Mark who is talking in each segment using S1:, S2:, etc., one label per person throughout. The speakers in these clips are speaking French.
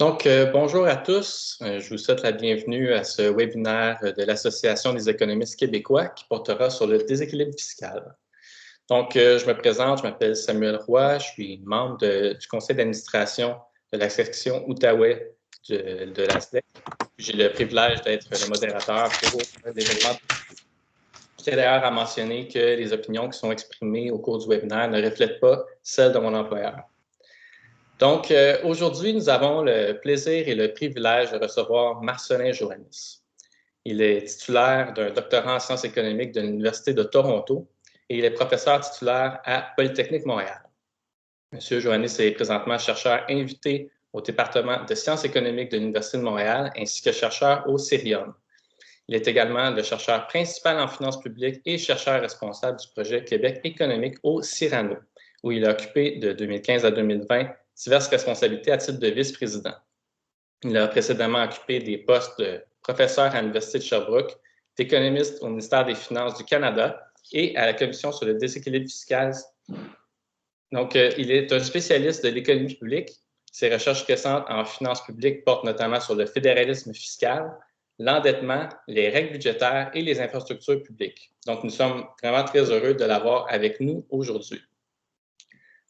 S1: Bonjour à tous. Je vous souhaite la bienvenue à ce webinaire de l'Association des économistes québécois qui portera sur le déséquilibre fiscal. Je me présente, je m'appelle Samuel Roy, je suis membre du conseil d'administration de la section Outaouais de la SDEC. J'ai le privilège d'être le modérateur pour l'événement. Je tiens d'ailleurs à mentionner que les opinions qui sont exprimées au cours du webinaire ne reflètent pas celles de mon employeur. Aujourd'hui, nous avons le plaisir et le privilège de recevoir Marcelin Joannis. Il est titulaire d'un doctorat en sciences économiques de l'Université de Toronto et il est professeur titulaire à Polytechnique Montréal. Monsieur Joannis est présentement chercheur invité au département de sciences économiques de l'Université de Montréal ainsi que chercheur au Cerium. Il est également le chercheur principal en finances publiques et chercheur responsable du projet Québec économique au Cyrano, où il a occupé de 2015 à 2020 diverses responsabilités à titre de vice-président. Il a précédemment occupé des postes de professeur à l'Université de Sherbrooke, d'économiste au ministère des Finances du Canada et à la Commission sur le déséquilibre fiscal. Il est un spécialiste de l'économie publique. Ses recherches récentes en finances publiques portent notamment sur le fédéralisme fiscal, l'endettement, les règles budgétaires et les infrastructures publiques. Donc, nous sommes vraiment très heureux de l'avoir avec nous aujourd'hui.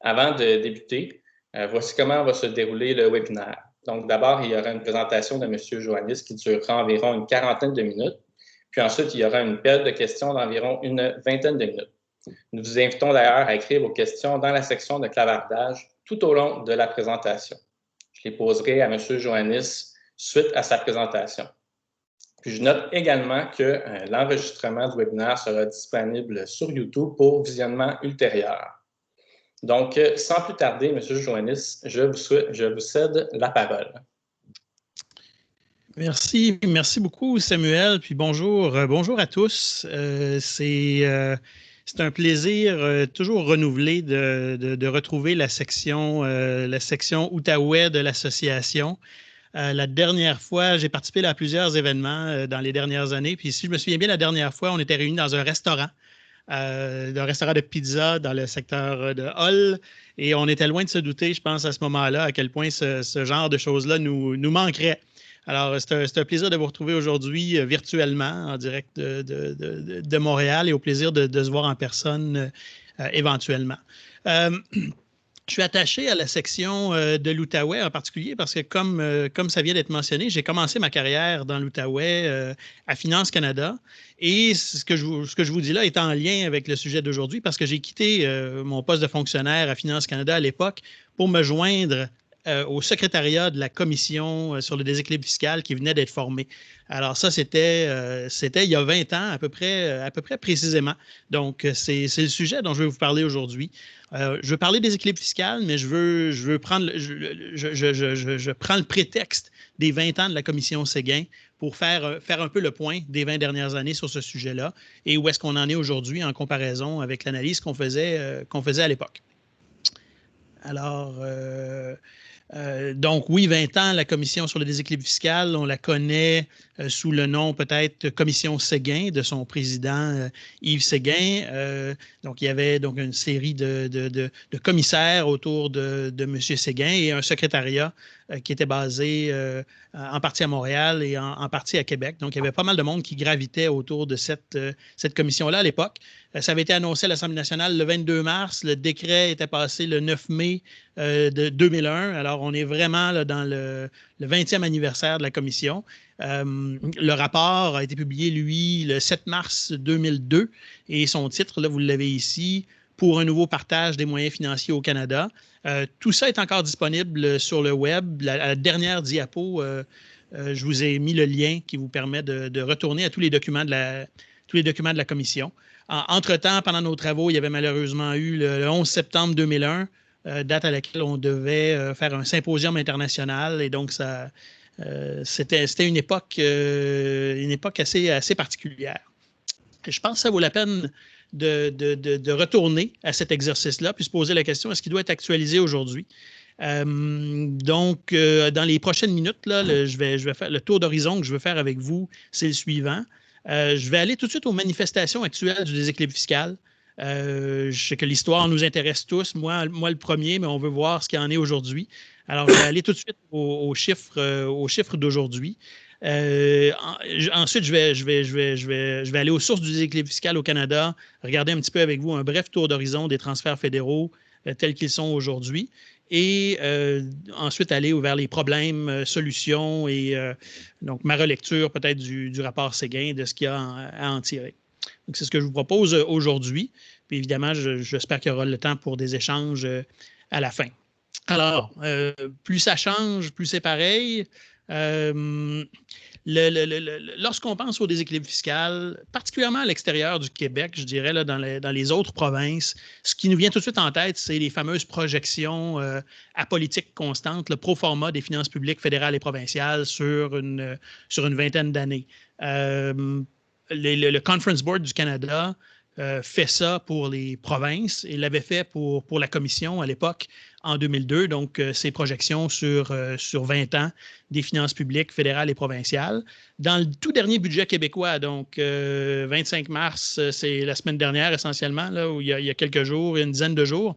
S1: Avant de débuter, voici comment va se dérouler le webinaire. Donc, d'abord, il y aura une présentation de M. Joannis qui durera environ une quarantaine de minutes. Puis ensuite, il y aura une période de questions d'environ une vingtaine de minutes. Nous vous invitons d'ailleurs à écrire vos questions dans la section de clavardage tout au long de la présentation. Je les poserai à M. Joannis suite à sa présentation. Puis je note également que l'enregistrement du webinaire sera disponible sur YouTube pour visionnement ultérieur. Donc, sans plus tarder, M. Joannis, je vous cède la parole.
S2: Merci beaucoup, Samuel. Puis bonjour à tous. C'est un plaisir toujours renouvelé de retrouver la section Outaouais de l'association. La dernière fois, j'ai participé à plusieurs événements dans les dernières années. Puis si je me souviens bien, la dernière fois, on était réunis dans un restaurant de pizza dans le secteur de Hull. Et on était loin de se douter, je pense, à ce moment-là, à quel point ce genre de choses-là nous manquerait. Alors, c'est un plaisir de vous retrouver aujourd'hui virtuellement, en direct de Montréal et au plaisir de se voir en personne éventuellement. Je suis attaché à la section de l'Outaouais en particulier parce que, comme ça vient d'être mentionné, j'ai commencé ma carrière dans l'Outaouais à Finance Canada. Et ce que je vous dis là est en lien avec le sujet d'aujourd'hui parce que j'ai quitté mon poste de fonctionnaire à Finance Canada à l'époque pour me joindre au secrétariat de la commission sur le déséquilibre fiscal qui venait d'être formée. Alors ça, c'était il y a 20 ans à peu près précisément. Donc, c'est le sujet dont je vais vous parler aujourd'hui. Je veux parler des équilibres fiscaux, mais je prends le prétexte des 20 ans de la commission Séguin pour faire un peu le point des 20 dernières années sur ce sujet-là et où est-ce qu'on en est aujourd'hui en comparaison avec l'analyse qu'on faisait à l'époque. Alors, donc oui, 20 ans, la commission sur le déséquilibre fiscal, on la connaît sous le nom peut-être commission Séguin de son président Yves Séguin. Donc il y avait donc une série de commissaires autour de M. Séguin et un secrétariat qui était basé en partie à Montréal et en partie à Québec. Donc il y avait pas mal de monde qui gravitait autour de cette commission-là à l'époque. Ça avait été annoncé à l'Assemblée nationale le 22 mars. Le décret était passé le 9 mai de 2001. Alors, on est vraiment là, dans le 20e anniversaire de la commission. Le rapport a été publié, lui, le 7 mars 2002. Et son titre, là, vous l'avez ici, « Pour un nouveau partage des moyens financiers au Canada ». Tout ça est encore disponible sur le web. La dernière diapo, je vous ai mis le lien qui vous permet de retourner à tous les documents de la commission. Entre-temps, pendant nos travaux, il y avait malheureusement eu le 11 septembre 2001, date à laquelle on devait faire un symposium international. Et donc, c'était une époque assez particulière. Et je pense que ça vaut la peine de retourner à cet exercice-là puis se poser la question, est-ce qu'il doit être actualisé aujourd'hui? Dans les prochaines minutes, là, je vais faire le tour d'horizon que je veux faire avec vous, c'est le suivant. Je vais aller tout de suite aux manifestations actuelles du déséquilibre fiscal. Je sais que l'histoire nous intéresse tous, moi le premier, mais on veut voir ce qu'il en est aujourd'hui. Alors, je vais aller tout de suite aux chiffres d'aujourd'hui. Ensuite, je vais aller aux sources du déséquilibre fiscal au Canada, regarder un petit peu avec vous un bref tour d'horizon des transferts fédéraux tels qu'ils sont aujourd'hui, et ensuite aller vers les problèmes, solutions et donc ma relecture peut-être du rapport Séguin, de ce qu'il y a à en tirer. Donc, c'est ce que je vous propose aujourd'hui. Puis évidemment, j'espère qu'il y aura le temps pour des échanges à la fin. Alors, plus ça change, plus c'est pareil. Lorsqu'on pense au déséquilibre fiscal, particulièrement à l'extérieur du Québec, je dirais, là, dans les autres provinces, ce qui nous vient tout de suite en tête, c'est les fameuses projections à politique constante, le pro forma des finances publiques fédérales et provinciales sur une vingtaine d'années. Le Conference Board du Canada fait ça pour les provinces et l'avait fait pour la Commission à l'époque en 2002, donc ces projections sur 20 ans des finances publiques fédérales et provinciales. Dans le tout dernier budget québécois, donc 25 mars, c'est la semaine dernière essentiellement, là, où il y a quelques jours, une dizaine de jours,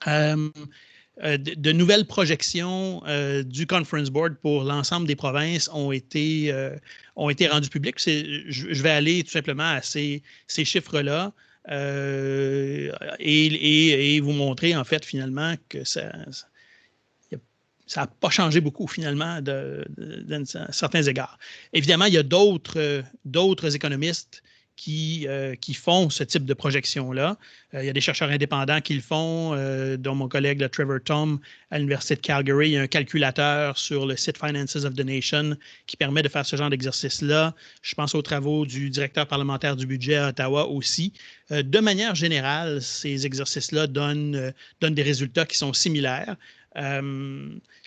S2: de nouvelles projections du Conference Board pour l'ensemble des provinces ont été rendues publiques. Je vais aller tout simplement à ces chiffres-là et vous montrer en fait finalement que ça n'a pas changé beaucoup finalement à certains égards. Évidemment, il y a d'autres économistes qui font ce type de projection-là. Il y a des chercheurs indépendants qui le font, dont mon collègue là, Trevor Tom à l'Université de Calgary. Il y a un calculateur sur le site Finances of the Nation qui permet de faire ce genre d'exercice-là. Je pense aux travaux du directeur parlementaire du budget à Ottawa aussi. De manière générale, ces exercices-là donnent des résultats qui sont similaires.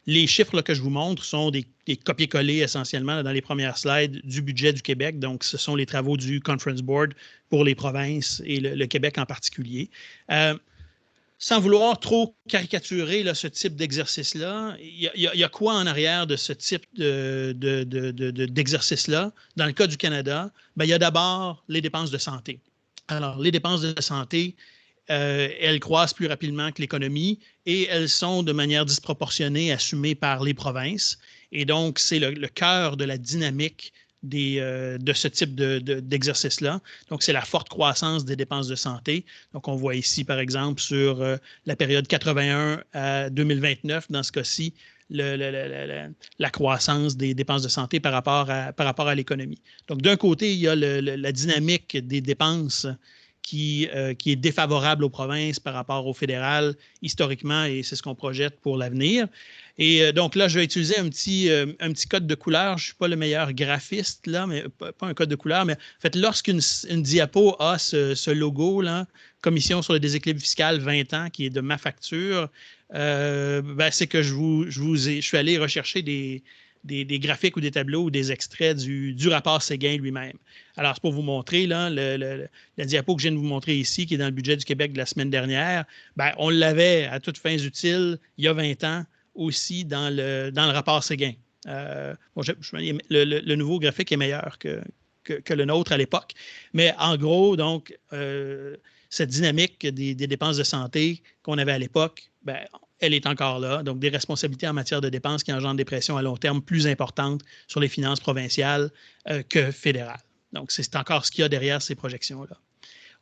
S2: Les chiffres là, que je vous montre sont des copier-coller essentiellement là, dans les premières slides du budget du Québec. Donc, ce sont les travaux du Conference Board pour les provinces et le Québec en particulier. Sans vouloir trop caricaturer là, ce type d'exercice-là, il y a quoi en arrière de ce type d'exercice-là? Dans le cas du Canada, il y a d'abord les dépenses de santé. Alors, les dépenses de santé, elles croissent plus rapidement que l'économie et elles sont de manière disproportionnée assumées par les provinces. Et donc, c'est le cœur de la dynamique de ce type d'exercice-là. Donc, c'est la forte croissance des dépenses de santé. Donc, on voit ici, par exemple, sur la période 81 à 2029, dans ce cas-ci, la croissance des dépenses de santé par rapport à l'économie. Donc, d'un côté, il y a la dynamique des dépenses qui est défavorable aux provinces par rapport au fédéral historiquement, et c'est ce qu'on projette pour l'avenir. Et donc là, je vais utiliser un petit code de couleur. Je ne suis pas le meilleur graphiste, là, mais pas un code de couleur, mais en fait, lorsqu'une diapo a ce logo, là, Commission sur le déséquilibre fiscal 20 ans, qui est de ma facture, c'est que je suis allé rechercher des graphiques ou des tableaux ou des extraits du rapport Séguin lui-même. Alors, c'est pour vous montrer, là, la diapo que je viens de vous montrer ici, qui est dans le budget du Québec de la semaine dernière, on l'avait à toutes fins utiles il y a 20 ans aussi dans le rapport Séguin. Le nouveau graphique est meilleur que le nôtre à l'époque. Mais en gros, donc, cette dynamique des dépenses de santé qu'on avait à l'époque, elle est encore là. Donc, des responsabilités en matière de dépenses qui engendrent des pressions à long terme plus importantes sur les finances provinciales que fédérales. Donc, c'est encore ce qu'il y a derrière ces projections-là.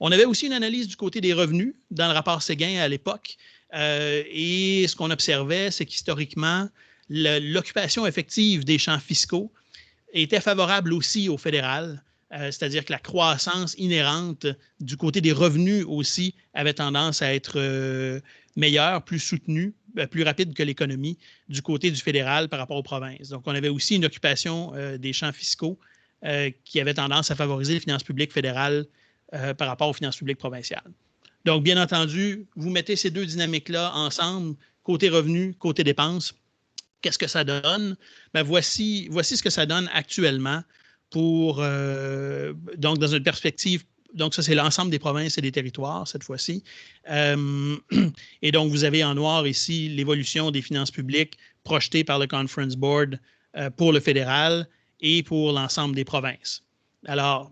S2: On avait aussi une analyse du côté des revenus dans le rapport Séguin à l'époque. Et ce qu'on observait, c'est qu'historiquement, l'occupation effective des champs fiscaux était favorable aussi au fédéral. C'est-à-dire que la croissance inhérente du côté des revenus aussi avait tendance à être meilleure, plus soutenue, plus rapide que l'économie du côté du fédéral par rapport aux provinces. Donc, on avait aussi une occupation des champs fiscaux qui avait tendance à favoriser les finances publiques fédérales par rapport aux finances publiques provinciales. Donc, bien entendu, vous mettez ces deux dynamiques-là ensemble, côté revenus, côté dépenses. Qu'est-ce que ça donne? Voici ce que ça donne actuellement donc dans une perspective, donc ça c'est l'ensemble des provinces et des territoires cette fois-ci. Et donc vous avez en noir ici l'évolution des finances publiques projetées par le Conference Board pour le fédéral et pour l'ensemble des provinces. Alors,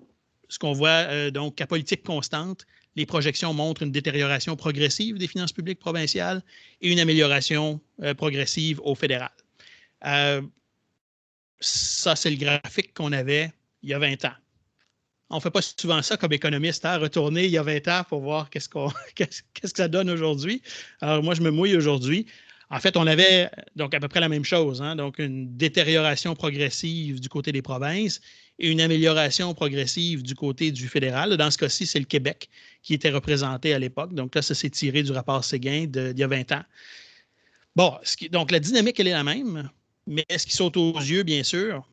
S2: ce qu'on voit donc à politique constante, les projections montrent une détérioration progressive des finances publiques provinciales et une amélioration progressive au fédéral. Ça, c'est le graphique qu'on avait il y a 20 ans. On ne fait pas souvent ça comme économiste, hein, retourner il y a 20 ans pour voir qu'est-ce que ça donne aujourd'hui. Alors, moi, je me mouille aujourd'hui. En fait, on avait donc à peu près la même chose, hein, donc une détérioration progressive du côté des provinces et une amélioration progressive du côté du fédéral. Dans ce cas-ci, c'est le Québec qui était représenté à l'époque. Donc là, ça s'est tiré du rapport Séguin d'il y a 20 ans. Bon, donc la dynamique, elle est la même, mais ce qui saute aux yeux, bien sûr,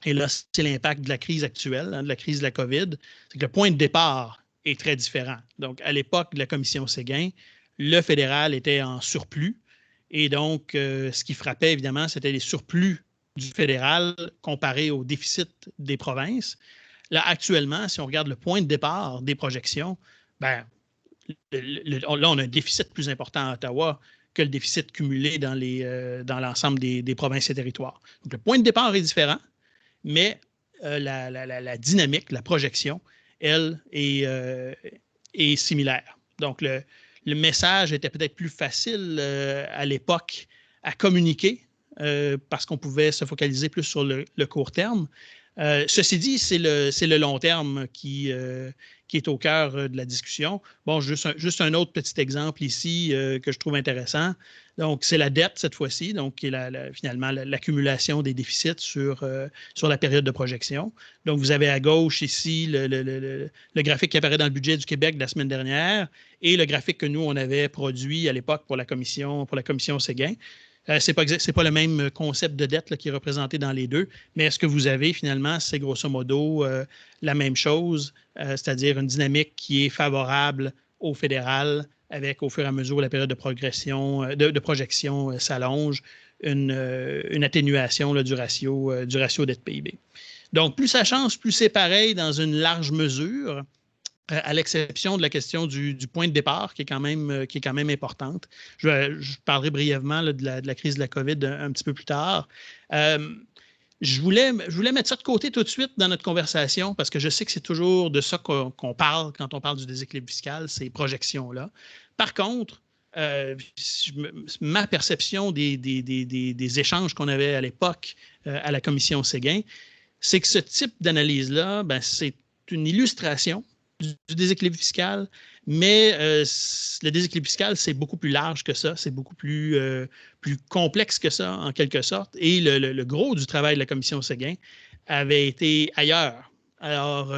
S2: et là, c'est l'impact de la crise actuelle, hein, de la crise de la COVID, c'est que le point de départ est très différent. Donc, à l'époque de la commission Séguin, le fédéral était en surplus. Et donc, ce qui frappait, évidemment, c'était les surplus du fédéral comparés au déficit des provinces. Là, actuellement, si on regarde le point de départ des projections, ben, là, on a un déficit plus important à Ottawa que le déficit cumulé dans l'ensemble des provinces et territoires. Donc, le point de départ est différent, mais la dynamique, la projection, elle, est similaire. Donc, le message était peut-être plus facile à l'époque à communiquer parce qu'on pouvait se focaliser plus sur le court terme. Ceci dit, c'est le long terme qui est au cœur de la discussion. Bon, juste un autre petit exemple ici que je trouve intéressant. Donc, c'est la dette cette fois-ci, donc qui est finalement l'accumulation des déficits sur la période de projection. Donc, vous avez à gauche ici le graphique qui apparaît dans le budget du Québec de la semaine dernière et le graphique que nous, on avait produit à l'époque pour la commission Séguin. Ce n'est pas le même concept de dette là, qui est représenté dans les deux, mais ce que vous avez finalement, c'est grosso modo la même chose, c'est-à-dire une dynamique qui est favorable au fédéral avec, au fur et à mesure, la période de projection s'allonge, une atténuation là, du ratio dette-PIB. Donc, plus ça change, plus c'est pareil dans une large mesure, à l'exception de la question du point de départ, qui est quand même importante. Je parlerai brièvement là, de la crise de la COVID un petit peu plus tard. Je voulais mettre ça de côté tout de suite dans notre conversation parce que je sais que c'est toujours de ça qu'on parle quand on parle du déséquilibre fiscal, ces projections-là. Par contre, ma perception des échanges qu'on avait à l'époque à la commission Séguin, c'est que ce type d'analyse-là, ben, c'est une illustration du déséquilibre fiscal, mais le déséquilibre fiscal, c'est beaucoup plus large que ça, c'est beaucoup plus complexe que ça, en quelque sorte, et le gros du travail de la commission Séguin avait été ailleurs. Alors,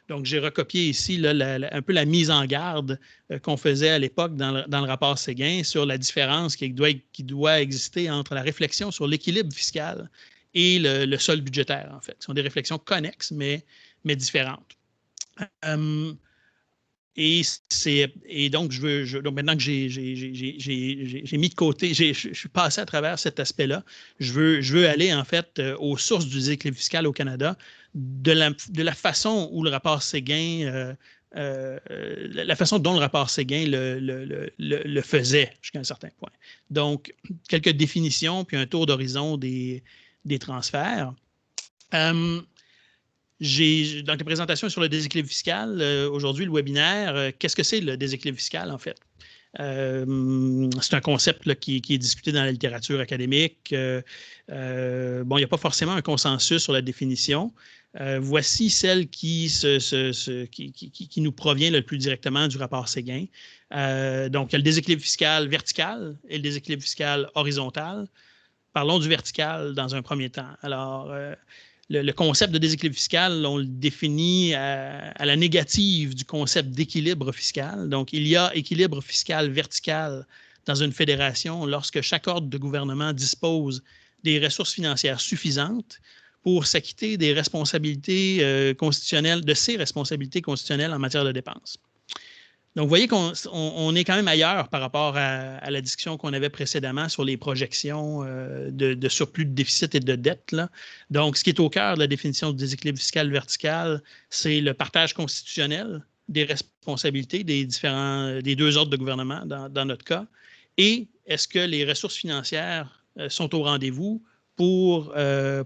S2: donc, j'ai recopié ici là, un peu la mise en garde qu'on faisait à l'époque dans le rapport Séguin sur la différence qui doit exister entre la réflexion sur l'équilibre fiscal et le solde budgétaire, en fait. Ce sont des réflexions connexes, mais différentes. Et donc, donc, maintenant que j'ai mis de côté, je suis passé à travers cet aspect-là, je veux aller, en fait, aux sources du déséquilibre fiscal au Canada, de la façon où le rapport Séguin, la façon dont le rapport Séguin le faisait jusqu'à un certain point. Donc, quelques définitions, puis un tour d'horizon des transferts. Dans les présentations sur le déséquilibre fiscal, aujourd'hui, le webinaire, qu'est-ce que c'est le déséquilibre fiscal, en fait? C'est un concept là, qui est discuté dans la littérature académique. Il n'y a pas forcément un consensus sur la définition. Voici celle qui nous provient le plus directement du rapport Séguin. Donc, il y a le déséquilibre fiscal vertical et le déséquilibre fiscal horizontal. Parlons du vertical dans un premier temps. Alors, le concept de déséquilibre fiscal, on le définit à la négative du concept d'équilibre fiscal. Donc, il y a équilibre fiscal vertical dans une fédération lorsque chaque ordre de gouvernement dispose des ressources financières suffisantes pour s'acquitter des responsabilités constitutionnelles, de ses responsabilités constitutionnelles en matière de dépenses. Donc, vous voyez qu'on est quand même ailleurs par rapport à la discussion qu'on avait précédemment sur les projections de surplus de déficit et de dette, là. Donc, ce qui est au cœur de la définition du déséquilibre fiscal vertical, c'est le partage constitutionnel des responsabilités des deux ordres de gouvernement dans notre cas. Et est-ce que les ressources financières sont au rendez-vous pour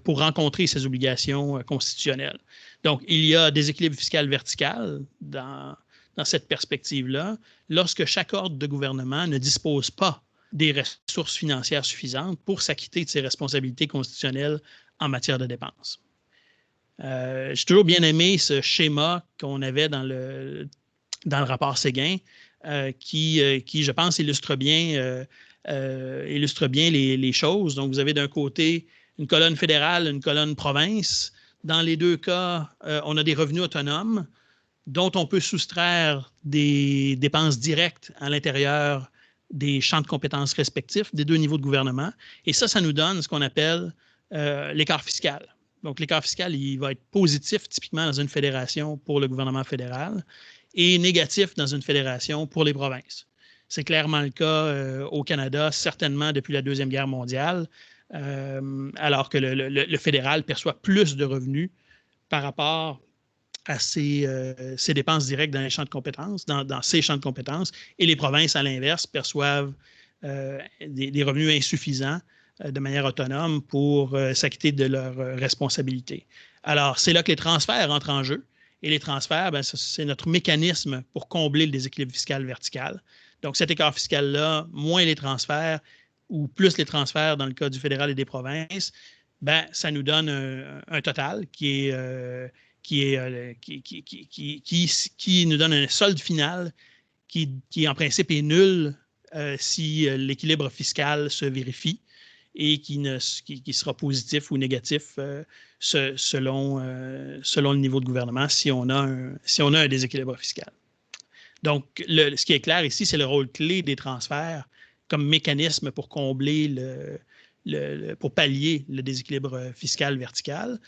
S2: rencontrer ces obligations constitutionnelles? Donc, il y a déséquilibre fiscal vertical dans dans cette perspective-là, lorsque chaque ordre de gouvernement ne dispose pas des ressources financières suffisantes pour s'acquitter de ses responsabilités constitutionnelles en matière de dépenses. J'ai toujours bien aimé ce schéma qu'on avait dans le rapport Séguin, qui, je pense, illustre bien les choses. Donc, vous avez d'un côté une colonne fédérale, une colonne province. Dans les deux cas, on a des revenus autonomes dont on peut soustraire des dépenses directes à l'intérieur des champs de compétences respectifs des deux niveaux de gouvernement. Et ça nous donne ce qu'on appelle l'écart fiscal. Donc, l'écart fiscal, il va être positif typiquement dans une fédération pour le gouvernement fédéral et négatif dans une fédération pour les provinces. C'est clairement le cas au Canada, certainement depuis la Deuxième Guerre mondiale, alors que le fédéral perçoit plus de revenus par rapport à ses dépenses directes dans les champs de compétences, dans ses champs de compétences, et les provinces, à l'inverse, perçoivent des revenus insuffisants de manière autonome pour s'acquitter de leurs responsabilités. Alors, c'est là que les transferts entrent en jeu. Et les transferts, c'est notre mécanisme pour combler le déséquilibre fiscal vertical. Donc, cet écart fiscal-là, moins les transferts ou plus les transferts dans le cas du fédéral et des provinces, ça nous donne un total qui nous donne un solde final qui en principe est nul si l'équilibre fiscal se vérifie et qui sera positif ou négatif selon le niveau de gouvernement si on a un déséquilibre fiscal. Donc, ce qui est clair ici, c'est le rôle clé des transferts comme mécanisme pour combler pour pallier le déséquilibre fiscal vertical.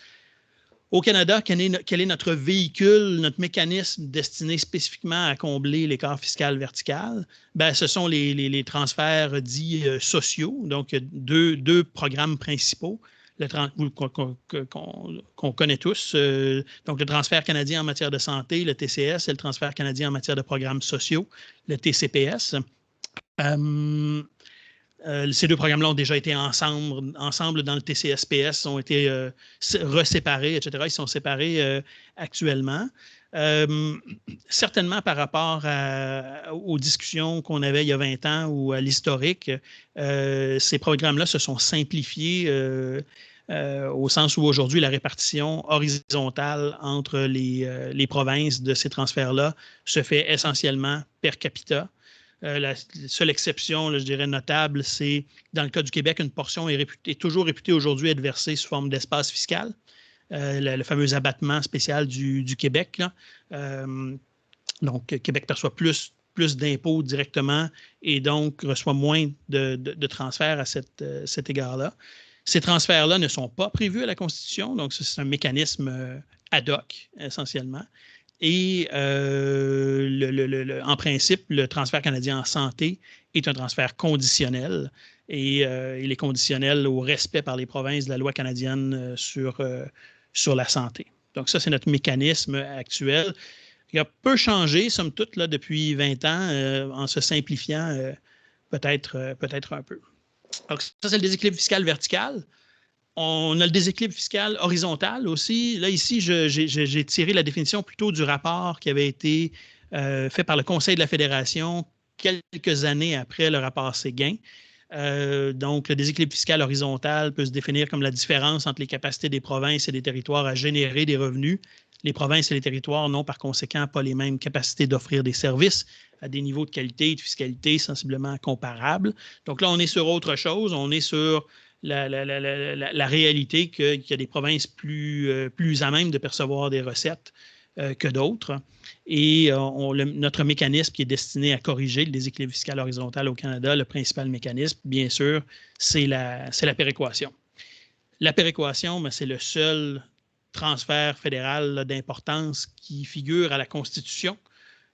S2: Au Canada, quel est notre véhicule, notre mécanisme destiné spécifiquement à combler l'écart fiscal vertical? Ce sont les transferts dits sociaux, donc deux programmes principaux qu'on connaît tous. Donc, le transfert canadien en matière de santé, le TCS, et le transfert canadien en matière de programmes sociaux, le TCPS. Ces deux programmes-là ont déjà été ensemble dans le TCSPS, ont été reséparés, etc. Ils sont séparés actuellement. Certainement par rapport aux discussions qu'on avait il y a 20 ans ou à l'historique, ces programmes-là se sont simplifiés au sens où aujourd'hui, la répartition horizontale entre les provinces de ces transferts-là se fait essentiellement per capita. La seule exception, je dirais, notable, c'est dans le cas du Québec, une portion est toujours réputée aujourd'hui être versée sous forme d'espace fiscal, le fameux abattement spécial du Québec. Là. Donc, Québec perçoit plus d'impôts directement et donc reçoit moins de transferts à cet égard-là. Ces transferts-là ne sont pas prévus à la Constitution, donc c'est un mécanisme ad hoc, essentiellement. Et en principe, le transfert canadien en santé est un transfert conditionnel et il est conditionnel au respect par les provinces de la loi canadienne sur la santé. Donc ça, c'est notre mécanisme actuel. Il a peu changé, somme toute, là, depuis 20 ans, en se simplifiant peut-être un peu. Donc ça, c'est le déséquilibre fiscal vertical. On a le déséquilibre fiscal horizontal aussi. Là, ici, j'ai tiré la définition plutôt du rapport qui avait été fait par le Conseil de la Fédération quelques années après le rapport Séguin. Donc, le déséquilibre fiscal horizontal peut se définir comme la différence entre les capacités des provinces et des territoires à générer des revenus. Les provinces et les territoires n'ont par conséquent pas les mêmes capacités d'offrir des services à des niveaux de qualité et de fiscalité sensiblement comparables. Donc là, on est sur autre chose. On est sur la réalité qu'il y a des provinces plus à même de percevoir des recettes que d'autres. Et notre mécanisme qui est destiné à corriger le déséquilibre fiscal horizontal au Canada, le principal mécanisme, bien sûr, c'est la péréquation. La péréquation, c'est le seul transfert fédéral d'importance qui figure à la Constitution.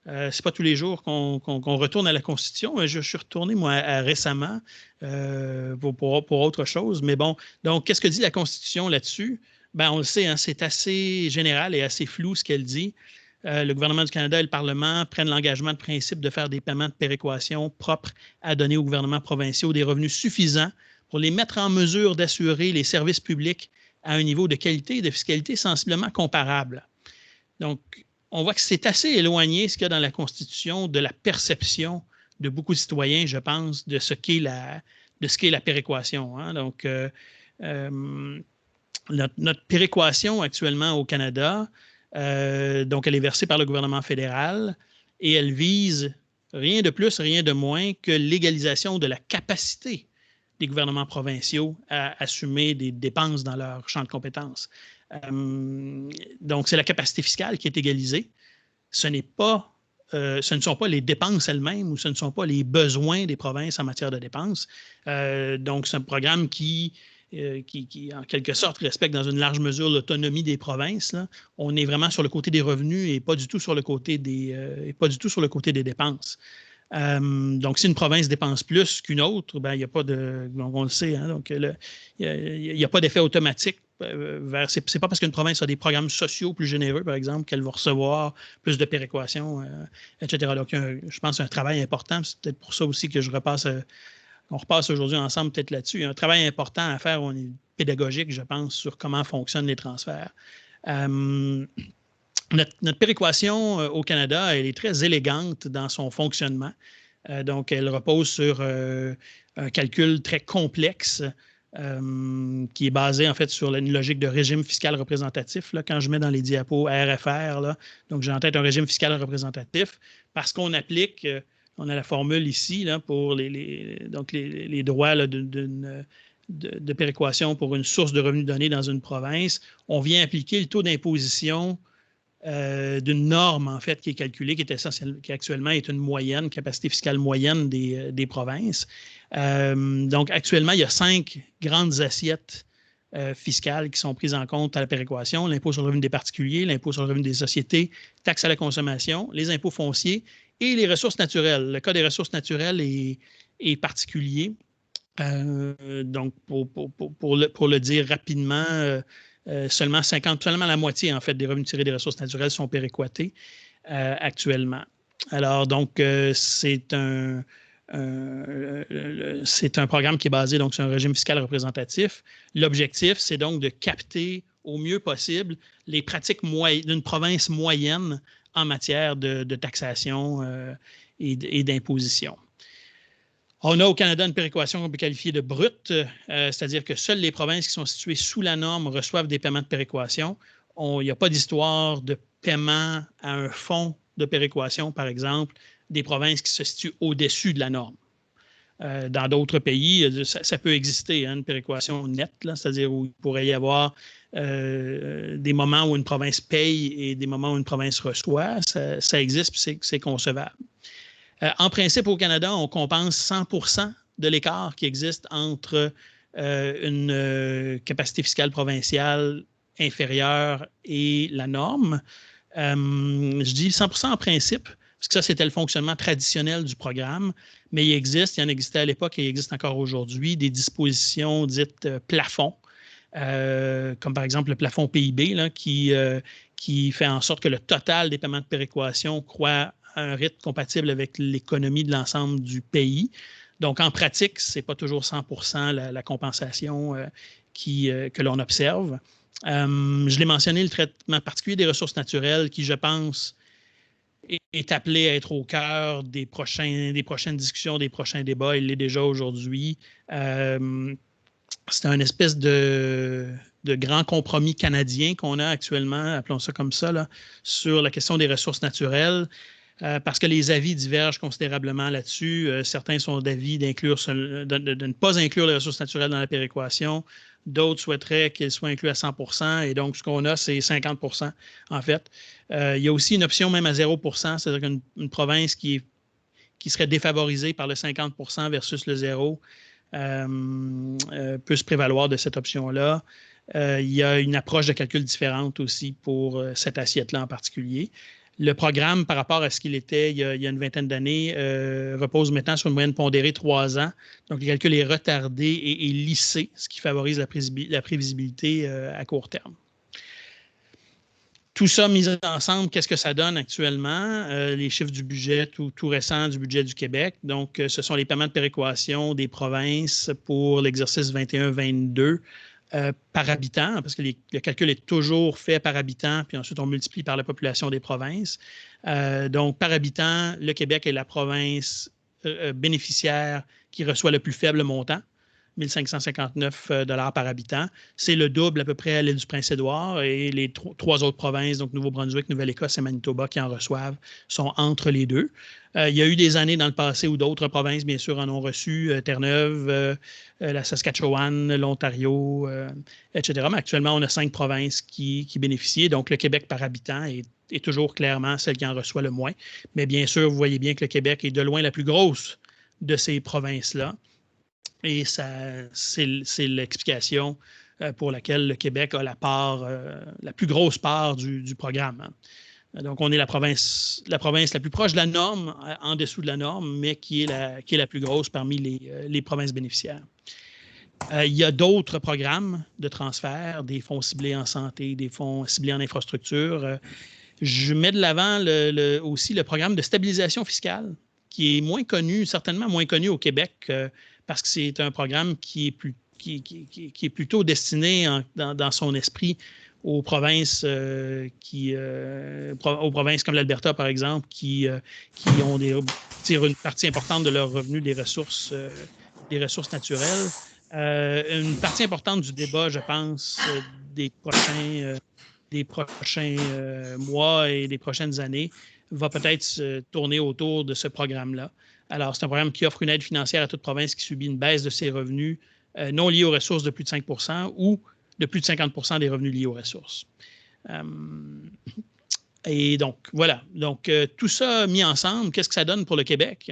S2: Ce n'est pas tous les jours qu'on retourne à la Constitution. Je suis retourné, moi, récemment pour autre chose. Mais bon, donc, qu'est-ce que dit la Constitution là-dessus? On le sait, hein, c'est assez général et assez flou ce qu'elle dit. Le gouvernement du Canada et le Parlement prennent l'engagement de principe de faire des paiements de péréquation propres à donner aux gouvernements provinciaux des revenus suffisants pour les mettre en mesure d'assurer les services publics à un niveau de qualité et de fiscalité sensiblement comparable. Donc, on voit que c'est assez éloigné, ce qu'il y a dans la Constitution, de la perception de beaucoup de citoyens, je pense, de ce qu'est la péréquation. Hein. Donc, notre péréquation actuellement au Canada, donc elle est versée par le gouvernement fédéral et elle vise rien de plus, rien de moins que l'égalisation de la capacité des gouvernements provinciaux à assumer des dépenses dans leur champ de compétences. Donc, c'est la capacité fiscale qui est égalisée. Ce ne sont pas les dépenses elles-mêmes ou ce ne sont pas les besoins des provinces en matière de dépenses. Donc, c'est un programme qui, en quelque sorte, respecte dans une large mesure l'autonomie des provinces. Là. On est vraiment sur le côté des revenus et pas du tout sur le côté des dépenses. Donc, si une province dépense plus qu'une autre, ben, il n'y a pas de. On le sait, hein, donc il n'y a pas d'effet automatique. C'est pas parce qu'une province a des programmes sociaux plus généreux, par exemple, qu'elle va recevoir plus de péréquation, etc. Donc, je pense un travail important. C'est peut-être pour ça aussi que on repasse aujourd'hui ensemble peut-être là-dessus. Il y a un travail important à faire au niveau pédagogique, je pense, sur comment fonctionnent les transferts. Notre péréquation au Canada, elle est très élégante dans son fonctionnement. Donc, elle repose sur un calcul très complexe qui est basé en fait sur une logique de régime fiscal représentatif. Là, quand je mets dans les diapos RFR, là, donc j'ai en tête un régime fiscal représentatif parce qu'on applique, on a la formule ici là, pour les droits là, de péréquation pour une source de revenus donnée dans une province. On vient appliquer le taux d'imposition d'une norme, en fait, qui est calculée, qui actuellement est une moyenne, capacité fiscale moyenne des provinces. Donc, actuellement, il y a 5 grandes assiettes fiscales qui sont prises en compte à la péréquation. L'impôt sur le revenu des particuliers, l'impôt sur le revenu des sociétés, taxe à la consommation, les impôts fonciers et les ressources naturelles. Le cas des ressources naturelles est particulier. Donc, pour le dire rapidement, seulement la moitié, en fait, des revenus tirés des ressources naturelles sont péréquatés actuellement. Alors, donc, c'est un programme qui est basé donc, sur un régime fiscal représentatif. L'objectif, c'est donc de capter au mieux possible les pratiques d'une province moyenne en matière de taxation et d'imposition. On a au Canada une péréquation qu'on peut qualifier de brute, c'est-à-dire que seules les provinces qui sont situées sous la norme reçoivent des paiements de péréquation. Il n'y a pas d'histoire de paiement à un fonds de péréquation, par exemple, des provinces qui se situent au-dessus de la norme. Dans d'autres pays, ça peut exister, hein, une péréquation nette, c'est-à-dire où il pourrait y avoir des moments où une province paye et des moments où une province reçoit. Ça existe, puis c'est concevable. En principe, au Canada, on compense 100% de l'écart qui existe entre une capacité fiscale provinciale inférieure et la norme. Je dis 100% en principe, parce que ça, c'était le fonctionnement traditionnel du programme, mais il en existait à l'époque et il existe encore aujourd'hui, des dispositions dites plafond, comme par exemple le plafond PIB, là, qui fait en sorte que le total des paiements de péréquation croît à un rythme compatible avec l'économie de l'ensemble du pays. Donc, en pratique, ce n'est pas toujours 100% la compensation que l'on observe. Je l'ai mentionné, le traitement particulier des ressources naturelles qui, je pense, est appelé à être au cœur des prochaines discussions, des prochains débats. Il l'est déjà aujourd'hui. C'est un espèce de grand compromis canadien qu'on a actuellement, appelons ça comme ça, là, sur la question des ressources naturelles. Parce que les avis divergent considérablement là-dessus. Certains sont d'avis de ne pas inclure les ressources naturelles dans la péréquation. D'autres souhaiteraient qu'elles soient incluses à 100 et donc ce qu'on a, c'est 50 en fait. Il y a aussi une option même à 0 c'est-à-dire qu'une province qui serait défavorisée par le 50 versus le 0 peut se prévaloir de cette option-là. Il y a une approche de calcul différente aussi pour cette assiette-là en particulier. Le programme, par rapport à ce qu'il était il y a une vingtaine d'années, repose maintenant sur une moyenne pondérée 3 ans. Donc, le calcul est retardé et lissé, ce qui favorise la prévisibilité à court terme. Tout ça mis ensemble, qu'est-ce que ça donne actuellement? Les chiffres du budget tout récent du budget du Québec. Donc, ce sont les paiements de péréquation des provinces pour l'exercice 21-22. par habitant, parce que le calcul est toujours fait par habitant, puis ensuite on multiplie par la population des provinces. Donc, par habitant, le Québec est la province bénéficiaire qui reçoit le plus faible montant, 1 559 $ par habitant. C'est le double à peu près à l'île du Prince-Édouard et les trois autres provinces, donc Nouveau-Brunswick, Nouvelle-Écosse et Manitoba, qui en reçoivent, sont entre les deux. Il y a eu des années dans le passé où d'autres provinces, bien sûr, en ont reçu, Terre-Neuve, la Saskatchewan, l'Ontario, etc. Mais actuellement, on a 5 provinces qui bénéficient. Donc, le Québec par habitant est toujours clairement celle qui en reçoit le moins. Mais bien sûr, vous voyez bien que le Québec est de loin la plus grosse de ces provinces-là. Et c'est l'explication pour laquelle le Québec a la plus grosse part du programme. Donc, on est la province la plus proche de la norme, en dessous de la norme, mais qui est la plus grosse parmi les provinces bénéficiaires. Il y a d'autres programmes de transfert, des fonds ciblés en santé, des fonds ciblés en infrastructure. Je mets de l'avant aussi le programme de stabilisation fiscale, qui est moins connu, certainement moins connu au Québec, parce que c'est un programme qui est plutôt destiné dans son esprit aux provinces aux provinces comme l'Alberta, par exemple, qui tirent une partie importante de leurs revenus des ressources naturelles. Une partie importante du débat, je pense, des prochains mois et des prochaines années va peut-être se tourner autour de ce programme-là. Alors, c'est un programme qui offre une aide financière à toute province qui subit une baisse de ses revenus non liés aux ressources de plus de 5 % ou de plus de 50 % des revenus liés aux ressources. Et donc, voilà. Donc, tout ça mis ensemble, qu'est-ce que ça donne pour le Québec?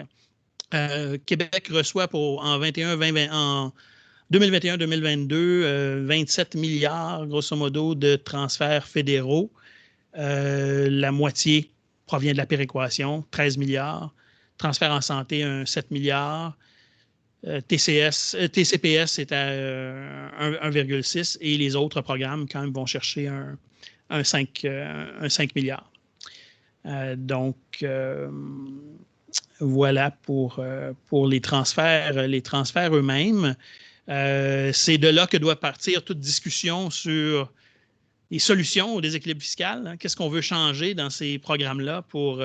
S2: Québec reçoit en 2021-2022, 27 milliards, grosso modo, de transferts fédéraux. La moitié provient de la péréquation, 13 milliards. Transfert en santé, 7 milliards. TCPS est à 1,6 et les autres programmes, quand même, vont chercher un 5 milliards. Donc, voilà pour les transferts. Les transferts eux-mêmes, c'est de là que doit partir toute discussion sur les solutions au déséquilibre fiscal. Hein. Qu'est-ce qu'on veut changer dans ces programmes-là pour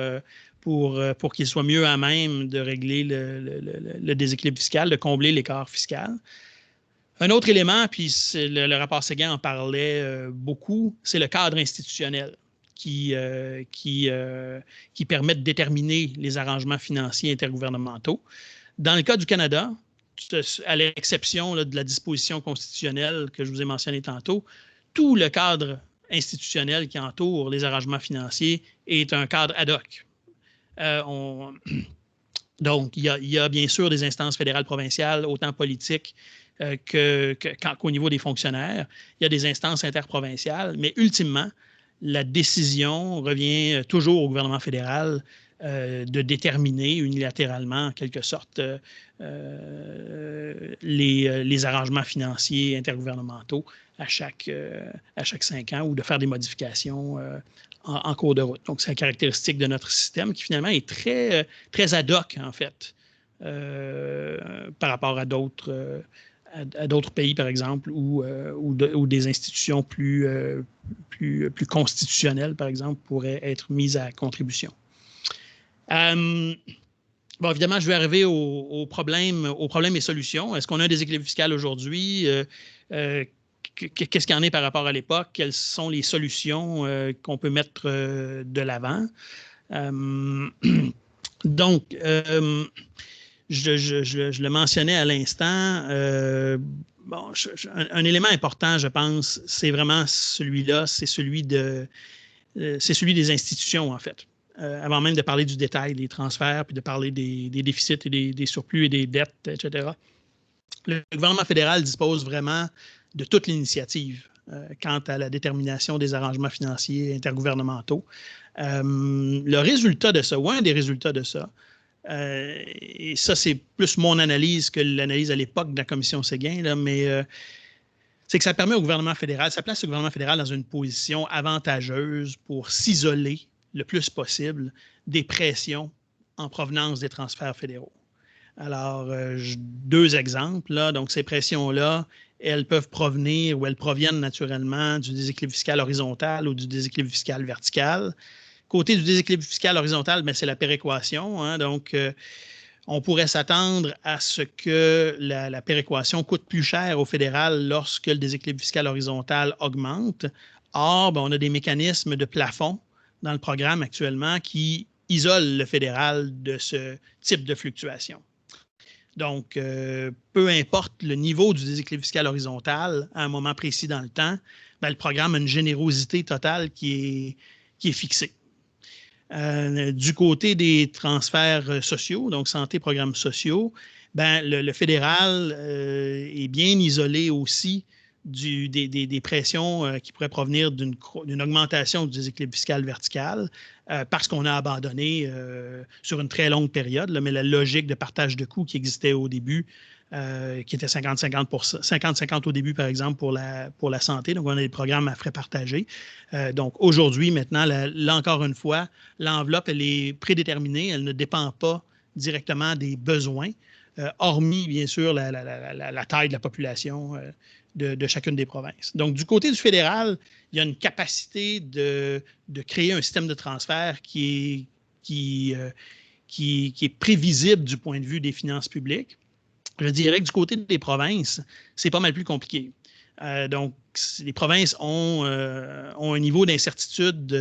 S2: qu'ils soient mieux à même de régler le déséquilibre fiscal, de combler l'écart fiscal. Un autre élément, puis le rapport Séguin en parlait beaucoup, c'est le cadre institutionnel qui permet de déterminer les arrangements financiers intergouvernementaux. Dans le cas du Canada, à l'exception de la disposition constitutionnelle que je vous ai mentionnée tantôt, tout le cadre institutionnel qui entoure les arrangements financiers est un cadre ad hoc. Donc, il y a bien sûr des instances fédérales provinciales, autant politiques qu'au niveau des fonctionnaires. Il y a des instances interprovinciales, mais ultimement, la décision revient toujours au gouvernement fédéral de déterminer unilatéralement, en quelque sorte, les arrangements financiers intergouvernementaux à chaque 5 ans ou de faire des modifications en cours de route. Donc, c'est la caractéristique de notre système qui, finalement, est très, très ad hoc, en fait, par rapport à d'autres pays, par exemple, ou des institutions plus constitutionnelles, par exemple, pourraient être mises à contribution. Bon, évidemment, je vais arriver aux problèmes et solutions. Est-ce qu'on a un déséquilibre fiscal aujourd'hui? Qu'est-ce qu'il y en est par rapport à l'époque? Quelles sont les solutions qu'on peut mettre de l'avant? Donc, je le mentionnais à l'instant. Un élément important, je pense, c'est vraiment celui-là, c'est celui des institutions, en fait. Avant même de parler du détail des transferts, puis de parler des déficits et des surplus et des dettes, etc. Le gouvernement fédéral dispose vraiment de toute l'initiative quant à la détermination des arrangements financiers intergouvernementaux. Le résultat de ça, ou un des résultats de ça, et ça, c'est plus mon analyse que l'analyse à l'époque de la commission Séguin, là, mais c'est que ça permet au gouvernement fédéral, ça place le gouvernement fédéral dans une position avantageuse pour s'isoler le plus possible des pressions en provenance des transferts fédéraux. Alors, deux exemples, là. Donc, ces pressions-là, elles peuvent provenir ou elles proviennent naturellement du déséquilibre fiscal horizontal ou du déséquilibre fiscal vertical. Côté du déséquilibre fiscal horizontal, c'est la péréquation. Hein. Donc, on pourrait s'attendre à ce que la péréquation coûte plus cher au fédéral lorsque le déséquilibre fiscal horizontal augmente. Or, on a des mécanismes de plafond dans le programme actuellement qui isolent le fédéral de ce type de fluctuation. Donc, peu importe le niveau du déséquilibre fiscal horizontal à un moment précis dans le temps, le programme a une générosité totale qui est fixée. Du côté des transferts sociaux, donc santé, programmes sociaux, le fédéral est bien isolé aussi des pressions qui pourraient provenir d'une augmentation du déséquilibre fiscal vertical parce qu'on a abandonné sur une très longue période, mais la logique de partage de coûts qui existait au début, qui était 50-50 au début, par exemple, pour la santé. Donc, on a des programmes à frais partagés. Donc, aujourd'hui, maintenant, là encore une fois, l'enveloppe, elle est prédéterminée. Elle ne dépend pas directement des besoins, hormis, bien sûr, la taille de la population de chacune des provinces. Donc, du côté du fédéral, il y a une capacité de créer un système de transfert qui est prévisible du point de vue des finances publiques. Je dirais que du côté des provinces, c'est pas mal plus compliqué. Donc, les provinces ont un niveau d'incertitude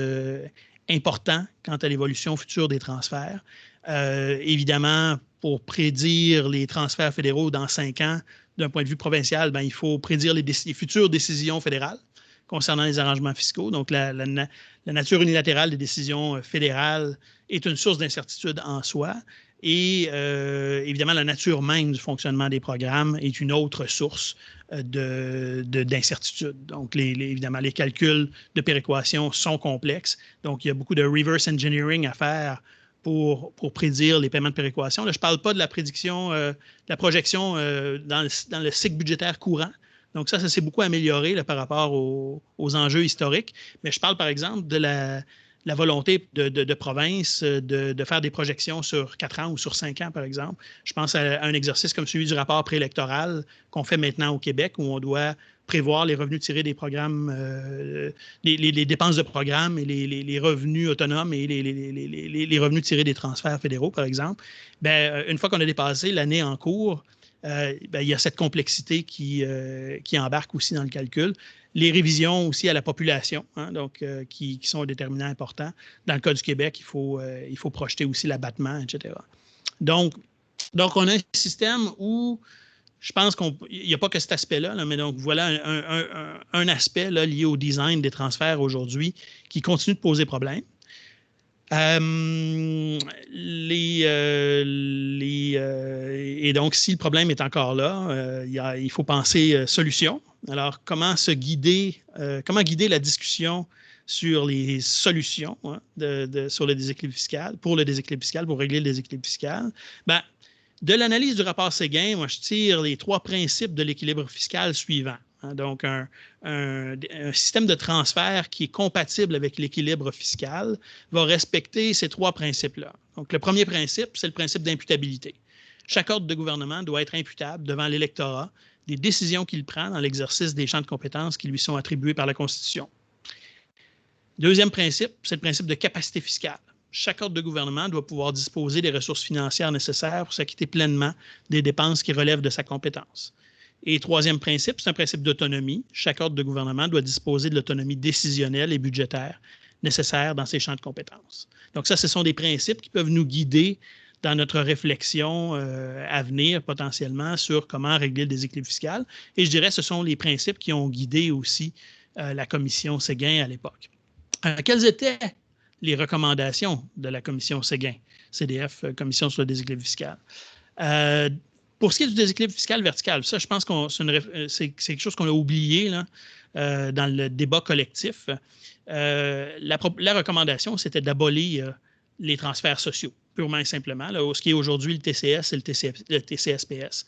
S2: important quant à l'évolution future des transferts. Évidemment, pour prédire les transferts fédéraux dans 5 ans, d'un point de vue provincial, il faut prédire les futures décisions fédérales concernant les arrangements fiscaux. Donc, la nature unilatérale des décisions fédérales est une source d'incertitude en soi. Et évidemment, la nature même du fonctionnement des programmes est une autre source d'incertitude. Donc, évidemment, les calculs de péréquation sont complexes. Donc, il y a beaucoup de reverse engineering à faire pour prédire les paiements de péréquation. Là, je ne parle pas de la prédiction, de la projection dans le cycle budgétaire courant. Donc, ça s'est beaucoup amélioré là, par rapport aux enjeux historiques. Mais je parle, par exemple, de la volonté de province de faire des projections sur 4 ans ou sur 5 ans, par exemple. Je pense à un exercice comme celui du rapport préélectoral qu'on fait maintenant au Québec, où on doit prévoir les revenus tirés des programmes, les dépenses de programme et les revenus autonomes et les revenus tirés des transferts fédéraux, par exemple. Une fois qu'on a dépassé l'année en cours, il y a cette complexité qui embarque aussi dans le calcul. Les révisions aussi à la population, hein, donc, qui sont un déterminant important. Dans le cas du Québec, il faut projeter aussi l'abattement, etc. Donc, on a un système où je pense qu'il n'y a pas que cet aspect-là, mais donc voilà un aspect là, lié au design des transferts aujourd'hui qui continue de poser problème. Et donc, si le problème est encore là, il faut penser solution. Alors, comment guider la discussion sur les solutions hein, sur le déséquilibre fiscal, pour régler le déséquilibre fiscal? De l'analyse du rapport Séguin, moi, je tire les 3 principes de l'équilibre fiscal suivants. Donc, un système de transfert qui est compatible avec l'équilibre fiscal va respecter ces 3 principes-là. Donc, le premier principe, c'est le principe d'imputabilité. Chaque ordre de gouvernement doit être imputable devant l'électorat des décisions qu'il prend dans l'exercice des champs de compétences qui lui sont attribués par la Constitution. Deuxième principe, c'est le principe de capacité fiscale. Chaque ordre de gouvernement doit pouvoir disposer des ressources financières nécessaires pour s'acquitter pleinement des dépenses qui relèvent de sa compétence. Et troisième principe, c'est un principe d'autonomie. Chaque ordre de gouvernement doit disposer de l'autonomie décisionnelle et budgétaire nécessaire dans ses champs de compétences. Donc ça, ce sont des principes qui peuvent nous guider dans notre réflexion à venir potentiellement sur comment régler le déséquilibre fiscal. Et je dirais que ce sont les principes qui ont guidé aussi la commission Séguin à l'époque. Quelles étaient les recommandations de la commission Séguin, CDF, Commission sur le déséquilibre fiscal? Pour ce qui est du déséquilibre fiscal vertical, ça, je pense que c'est quelque chose qu'on a oublié là, dans le débat collectif. La recommandation, c'était d'abolir les transferts sociaux, purement et simplement, là, ce qui est aujourd'hui le TCS et le TCSPS.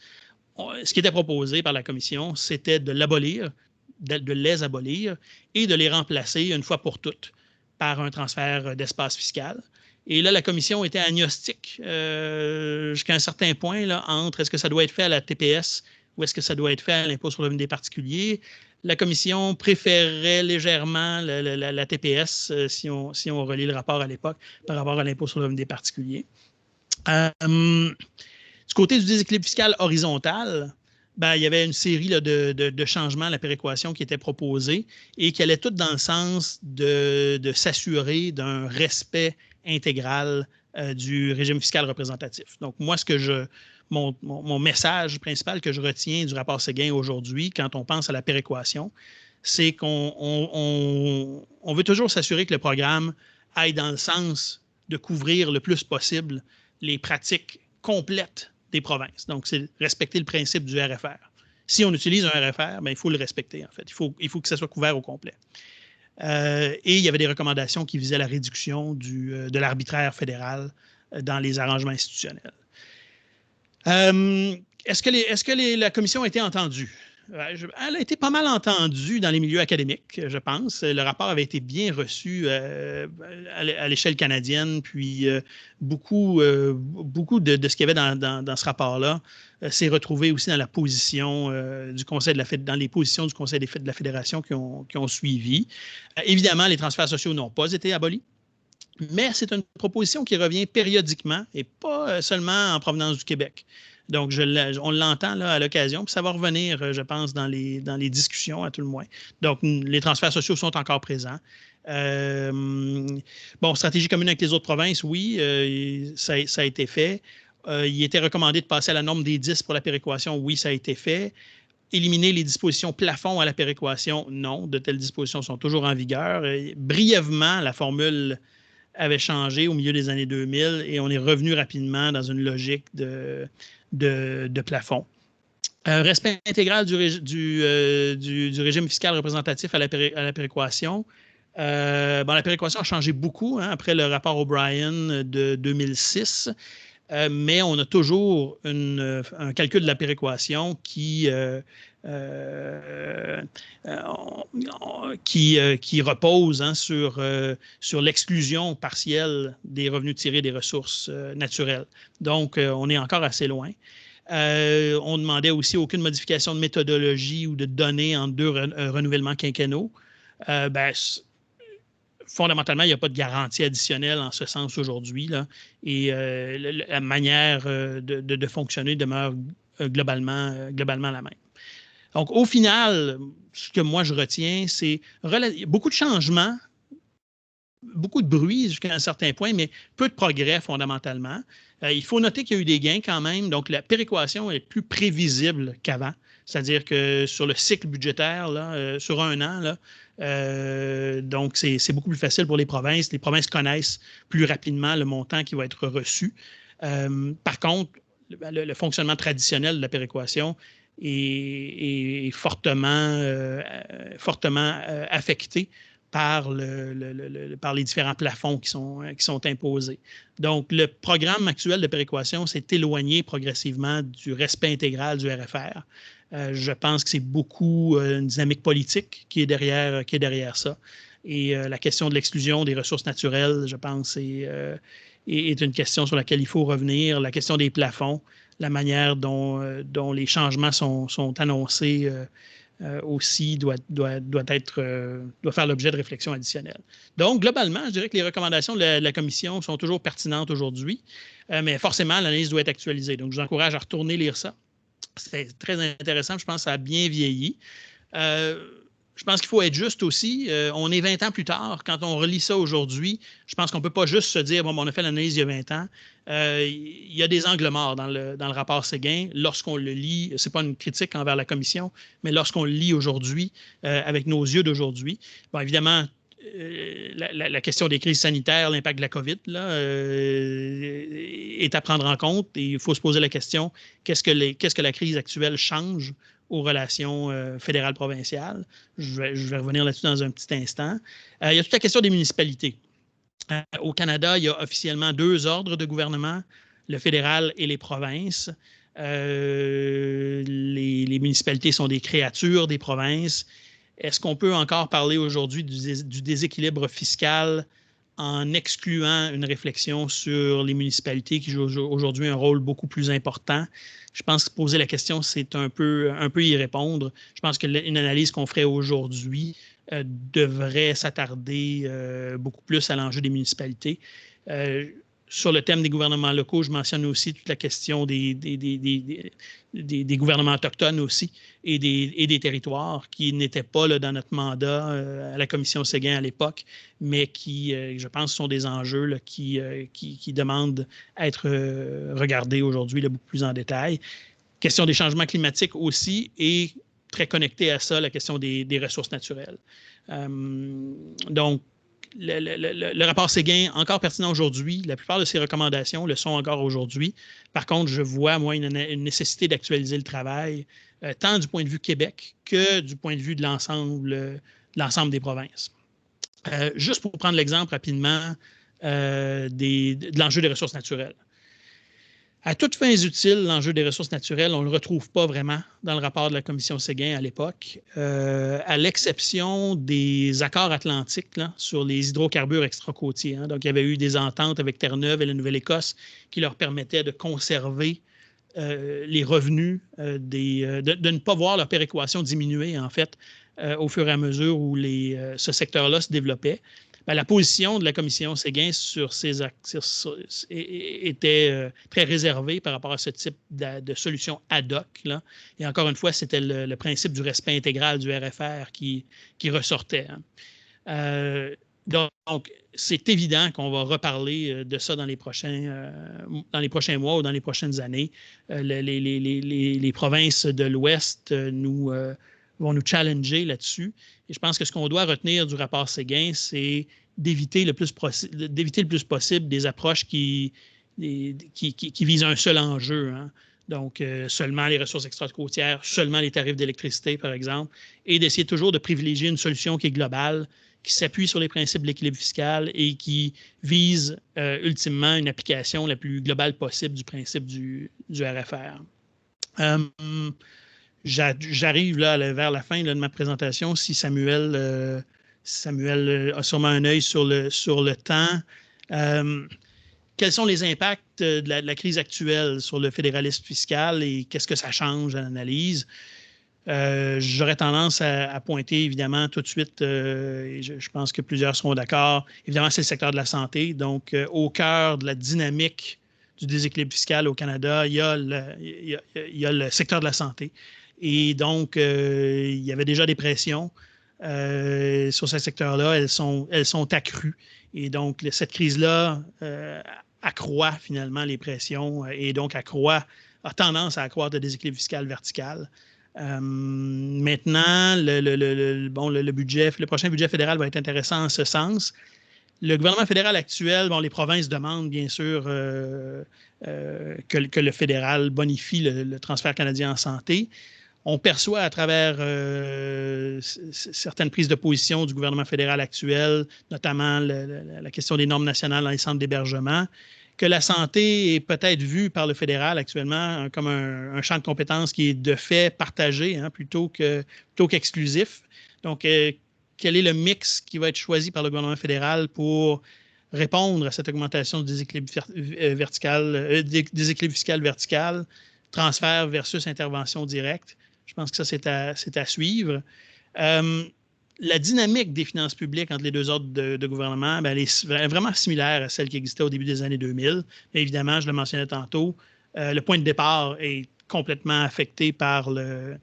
S2: Ce qui était proposé par la commission, c'était de les abolir et de les remplacer une fois pour toutes par un transfert d'espace fiscal. Et là, la commission était agnostique jusqu'à un certain point là, entre est-ce que ça doit être fait à la TPS ou est-ce que ça doit être fait à l'impôt sur le revenu des particuliers. La commission préférait légèrement la TPS si on relit le rapport à l'époque par rapport à l'impôt sur le revenu des particuliers. Du côté du déséquilibre fiscal horizontal, ben, il y avait une série là, de changements à la péréquation qui étaient proposés et qui allaient toutes dans le sens de s'assurer d'un respect intégral du régime fiscal représentatif. Donc, moi, mon message principal que je retiens du rapport Séguin aujourd'hui, quand on pense à la péréquation, c'est qu'on veut toujours s'assurer que le programme aille dans le sens de couvrir le plus possible les pratiques complètes des provinces. Donc, c'est respecter le principe du RFR. Si on utilise un RFR, bien, il faut le respecter, en fait. Il faut que ça soit couvert au complet. Et il y avait des recommandations qui visaient la réduction de l'arbitraire fédéral dans les arrangements institutionnels. Est-ce que la commission a été entendue? Elle a été pas mal entendue dans les milieux académiques, je pense. Le rapport avait été bien reçu à l'échelle canadienne, puis beaucoup de ce qu'il y avait dans ce rapport-là s'est retrouvé aussi dans la position du Conseil dans les positions du Conseil de la Fédération qui ont suivi. Évidemment, les transferts sociaux n'ont pas été abolis, mais c'est une proposition qui revient périodiquement et pas seulement en provenance du Québec. Donc, on l'entend là, à l'occasion, puis ça va revenir, je pense, dans les discussions, à tout le moins. Donc, les transferts sociaux sont encore présents. Stratégie commune avec les autres provinces, oui, ça a été fait. Il était recommandé de passer à la norme des 10 pour la péréquation, oui, ça a été fait. Éliminer les dispositions plafond à la péréquation, non, de telles dispositions sont toujours en vigueur. Brièvement, la formule avait changé au milieu des années 2000 et on est revenu rapidement dans une logique de plafond. Respect intégral du régime fiscal représentatif à la péréquation. La péréquation a changé beaucoup après le rapport O'Brien de 2006, mais on a toujours un calcul de la péréquation qui repose sur l'exclusion partielle des revenus tirés des ressources naturelles. Donc, on est encore assez loin. On demandait aussi aucune modification de méthodologie ou de données en deux renouvellements quinquennaux. Fondamentalement, il n'y a pas de garantie additionnelle en ce sens aujourd'hui, là, et la manière de fonctionner demeure globalement la même. Donc, au final, ce que moi je retiens, c'est beaucoup de changements, beaucoup de bruit jusqu'à un certain point, mais peu de progrès fondamentalement. Il faut noter qu'il y a eu des gains quand même. Donc, la péréquation est plus prévisible qu'avant. C'est-à-dire que sur le cycle budgétaire, là, sur un an, là, donc c'est beaucoup plus facile pour les provinces. Les provinces connaissent plus rapidement le montant qui va être reçu. Par contre, le fonctionnement traditionnel de la péréquation est fortement affecté par les différents plafonds qui sont imposés. Donc, le programme actuel de péréquation s'est éloigné progressivement du respect intégral du RFR. Je pense que c'est beaucoup une dynamique politique qui est derrière ça. Et la question de l'exclusion des ressources naturelles, je pense, est une question sur laquelle il faut revenir. La question des plafonds, la manière dont les changements sont annoncés aussi doit faire l'objet de réflexions additionnelles. Donc, globalement, je dirais que les recommandations de la Commission sont toujours pertinentes aujourd'hui, mais forcément, l'analyse doit être actualisée. Donc, je vous encourage à retourner lire ça. C'est très intéressant. Je pense que ça a bien vieilli. Je pense qu'il faut être juste aussi. On est 20 ans plus tard. Quand on relit ça aujourd'hui, je pense qu'on ne peut pas juste se dire, bon, on a fait l'analyse il y a 20 ans. Il y a des angles morts dans le rapport Séguin. Lorsqu'on le lit, ce n'est pas une critique envers la Commission, mais lorsqu'on le lit aujourd'hui, avec nos yeux d'aujourd'hui, bon, évidemment, la question des crises sanitaires, l'impact de la COVID, là, est à prendre en compte et il faut se poser la question, qu'est-ce que la crise actuelle change aux relations fédérales-provinciales? Je vais revenir là-dessus dans un petit instant. Il y a toute la question des municipalités. Au Canada, il y a officiellement 2 ordres de gouvernement, le fédéral et les provinces. Les municipalités sont des créatures des provinces. Est-ce qu'on peut encore parler aujourd'hui du déséquilibre fiscal en excluant une réflexion sur les municipalités qui jouent aujourd'hui un rôle beaucoup plus important. Je pense que poser la question, c'est un peu y répondre. Je pense qu'une analyse qu'on ferait aujourd'hui devrait s'attarder beaucoup plus à l'enjeu des municipalités. Sur le thème des gouvernements locaux, je mentionne aussi toute la question des gouvernements autochtones aussi et des territoires qui n'étaient pas là, dans notre mandat à la commission Séguin à l'époque, mais qui, je pense, sont des enjeux là, qui demandent à être regardés aujourd'hui là, beaucoup plus en détail. Question des changements climatiques aussi et très connectée à ça, la question des ressources naturelles. Donc, le rapport Séguin, encore pertinent aujourd'hui. La plupart de ses recommandations le sont encore aujourd'hui. Par contre, je vois, moi, une nécessité d'actualiser le travail, tant du point de vue Québec que du point de vue de l'ensemble des provinces. Juste pour prendre l'exemple rapidement de l'enjeu des ressources naturelles. À toutes fins utiles, l'enjeu des ressources naturelles, on ne le retrouve pas vraiment dans le rapport de la commission Séguin à l'époque, à l'exception des accords atlantiques là, sur les hydrocarbures extracôtiers. Hein. Donc, il y avait eu des ententes avec Terre-Neuve et la Nouvelle-Écosse qui leur permettaient de conserver les revenus, de ne pas voir leur péréquation diminuer, en fait, au fur et à mesure où ce secteur-là se développait. Ben, la position de la commission Séguin sur ces était très réservée par rapport à ce type de solution ad hoc. Là. Et encore une fois, c'était le principe du respect intégral du RFR qui ressortait. Hein. Donc, c'est évident qu'on va reparler de ça dans les prochains mois ou dans les prochaines années. Les provinces de l'Ouest vont nous challenger là-dessus. Et je pense que ce qu'on doit retenir du rapport Séguin, c'est d'éviter le plus possible des approches qui visent un seul enjeu. Hein. Donc, seulement les ressources extracôtières, seulement les tarifs d'électricité, par exemple, et d'essayer toujours de privilégier une solution qui est globale, qui s'appuie sur les principes de l'équilibre fiscal et qui vise ultimement une application la plus globale possible du principe du RFR. J'arrive là vers la fin là, de ma présentation. Si Samuel a sûrement un œil sur le temps. Quels sont les impacts de la crise actuelle sur le fédéralisme fiscal et qu'est-ce que ça change à l'analyse? J'aurais tendance à pointer, évidemment, tout de suite, et je pense que plusieurs seront d'accord, évidemment, c'est le secteur de la santé. Donc, au cœur de la dynamique du déséquilibre fiscal au Canada, il y a le secteur de la santé. Et donc, il y avait déjà des pressions sur ce secteur-là. Elles sont accrues. Et donc, cette crise-là accroît finalement les pressions et donc a tendance à accroître le déséquilibre fiscal vertical. Maintenant, le prochain budget fédéral va être intéressant en ce sens. Le gouvernement fédéral actuel, les provinces demandent bien sûr que le fédéral bonifie le transfert canadien en santé. On perçoit à travers certaines prises de position du gouvernement fédéral actuel, notamment la question des normes nationales dans les centres d'hébergement, que la santé est peut-être vue par le fédéral actuellement comme un champ de compétences qui est de fait partagé hein, plutôt qu'exclusif. Donc, quel est le mix qui va être choisi par le gouvernement fédéral pour répondre à cette augmentation du déséquilibre fiscal vertical, transfert versus intervention directe? Je pense que ça, c'est à suivre. La dynamique des finances publiques entre les deux ordres de gouvernement, elle est vraiment similaire à celle qui existait au début des années 2000. Mais évidemment, je le mentionnais tantôt, le point de départ est complètement affecté par la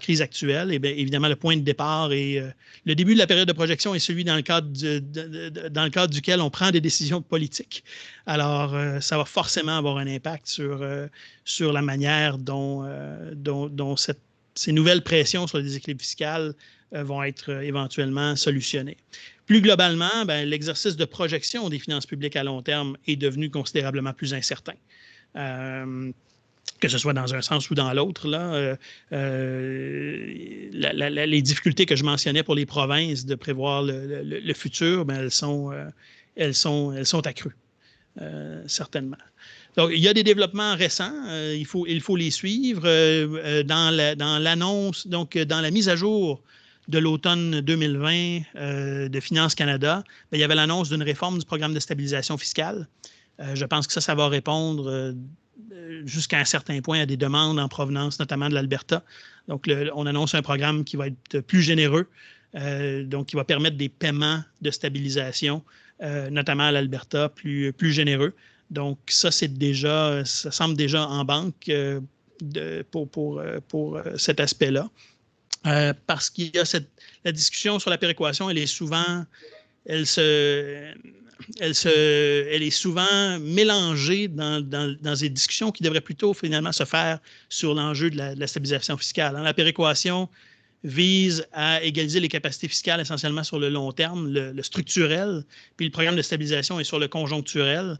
S2: crise actuelle. Et bien, évidemment, le point de départ et le début de la période de projection est celui dans le cadre duquel on prend des décisions politiques. Alors, ça va forcément avoir un impact sur la manière dont ces nouvelles pressions sur le déséquilibre fiscal vont être éventuellement solutionnées. Plus globalement, l'exercice de projection des finances publiques à long terme est devenu considérablement plus incertain. Que ce soit dans un sens ou dans l'autre, les difficultés que je mentionnais pour les provinces de prévoir le futur, elles sont accrues, certainement. Donc, il y a des développements récents, il faut les suivre. Dans l'annonce, donc dans la mise à jour de l'automne 2020 de Finances Canada, il y avait l'annonce d'une réforme du programme de stabilisation fiscale. Je pense que ça va répondre jusqu'à un certain point à des demandes en provenance notamment de l'Alberta. Donc, on annonce un programme qui va être plus généreux, donc qui va permettre des paiements de stabilisation, notamment à l'Alberta, plus généreux. Donc, ça semble déjà en banque pour cet aspect-là. Parce qu'il y a la discussion sur la péréquation, elle est souvent mélangée dans des discussions qui devraient plutôt finalement se faire sur l'enjeu de la stabilisation fiscale. La péréquation vise à égaliser les capacités fiscales essentiellement sur le long terme, le structurel, puis le programme de stabilisation est sur le conjoncturel.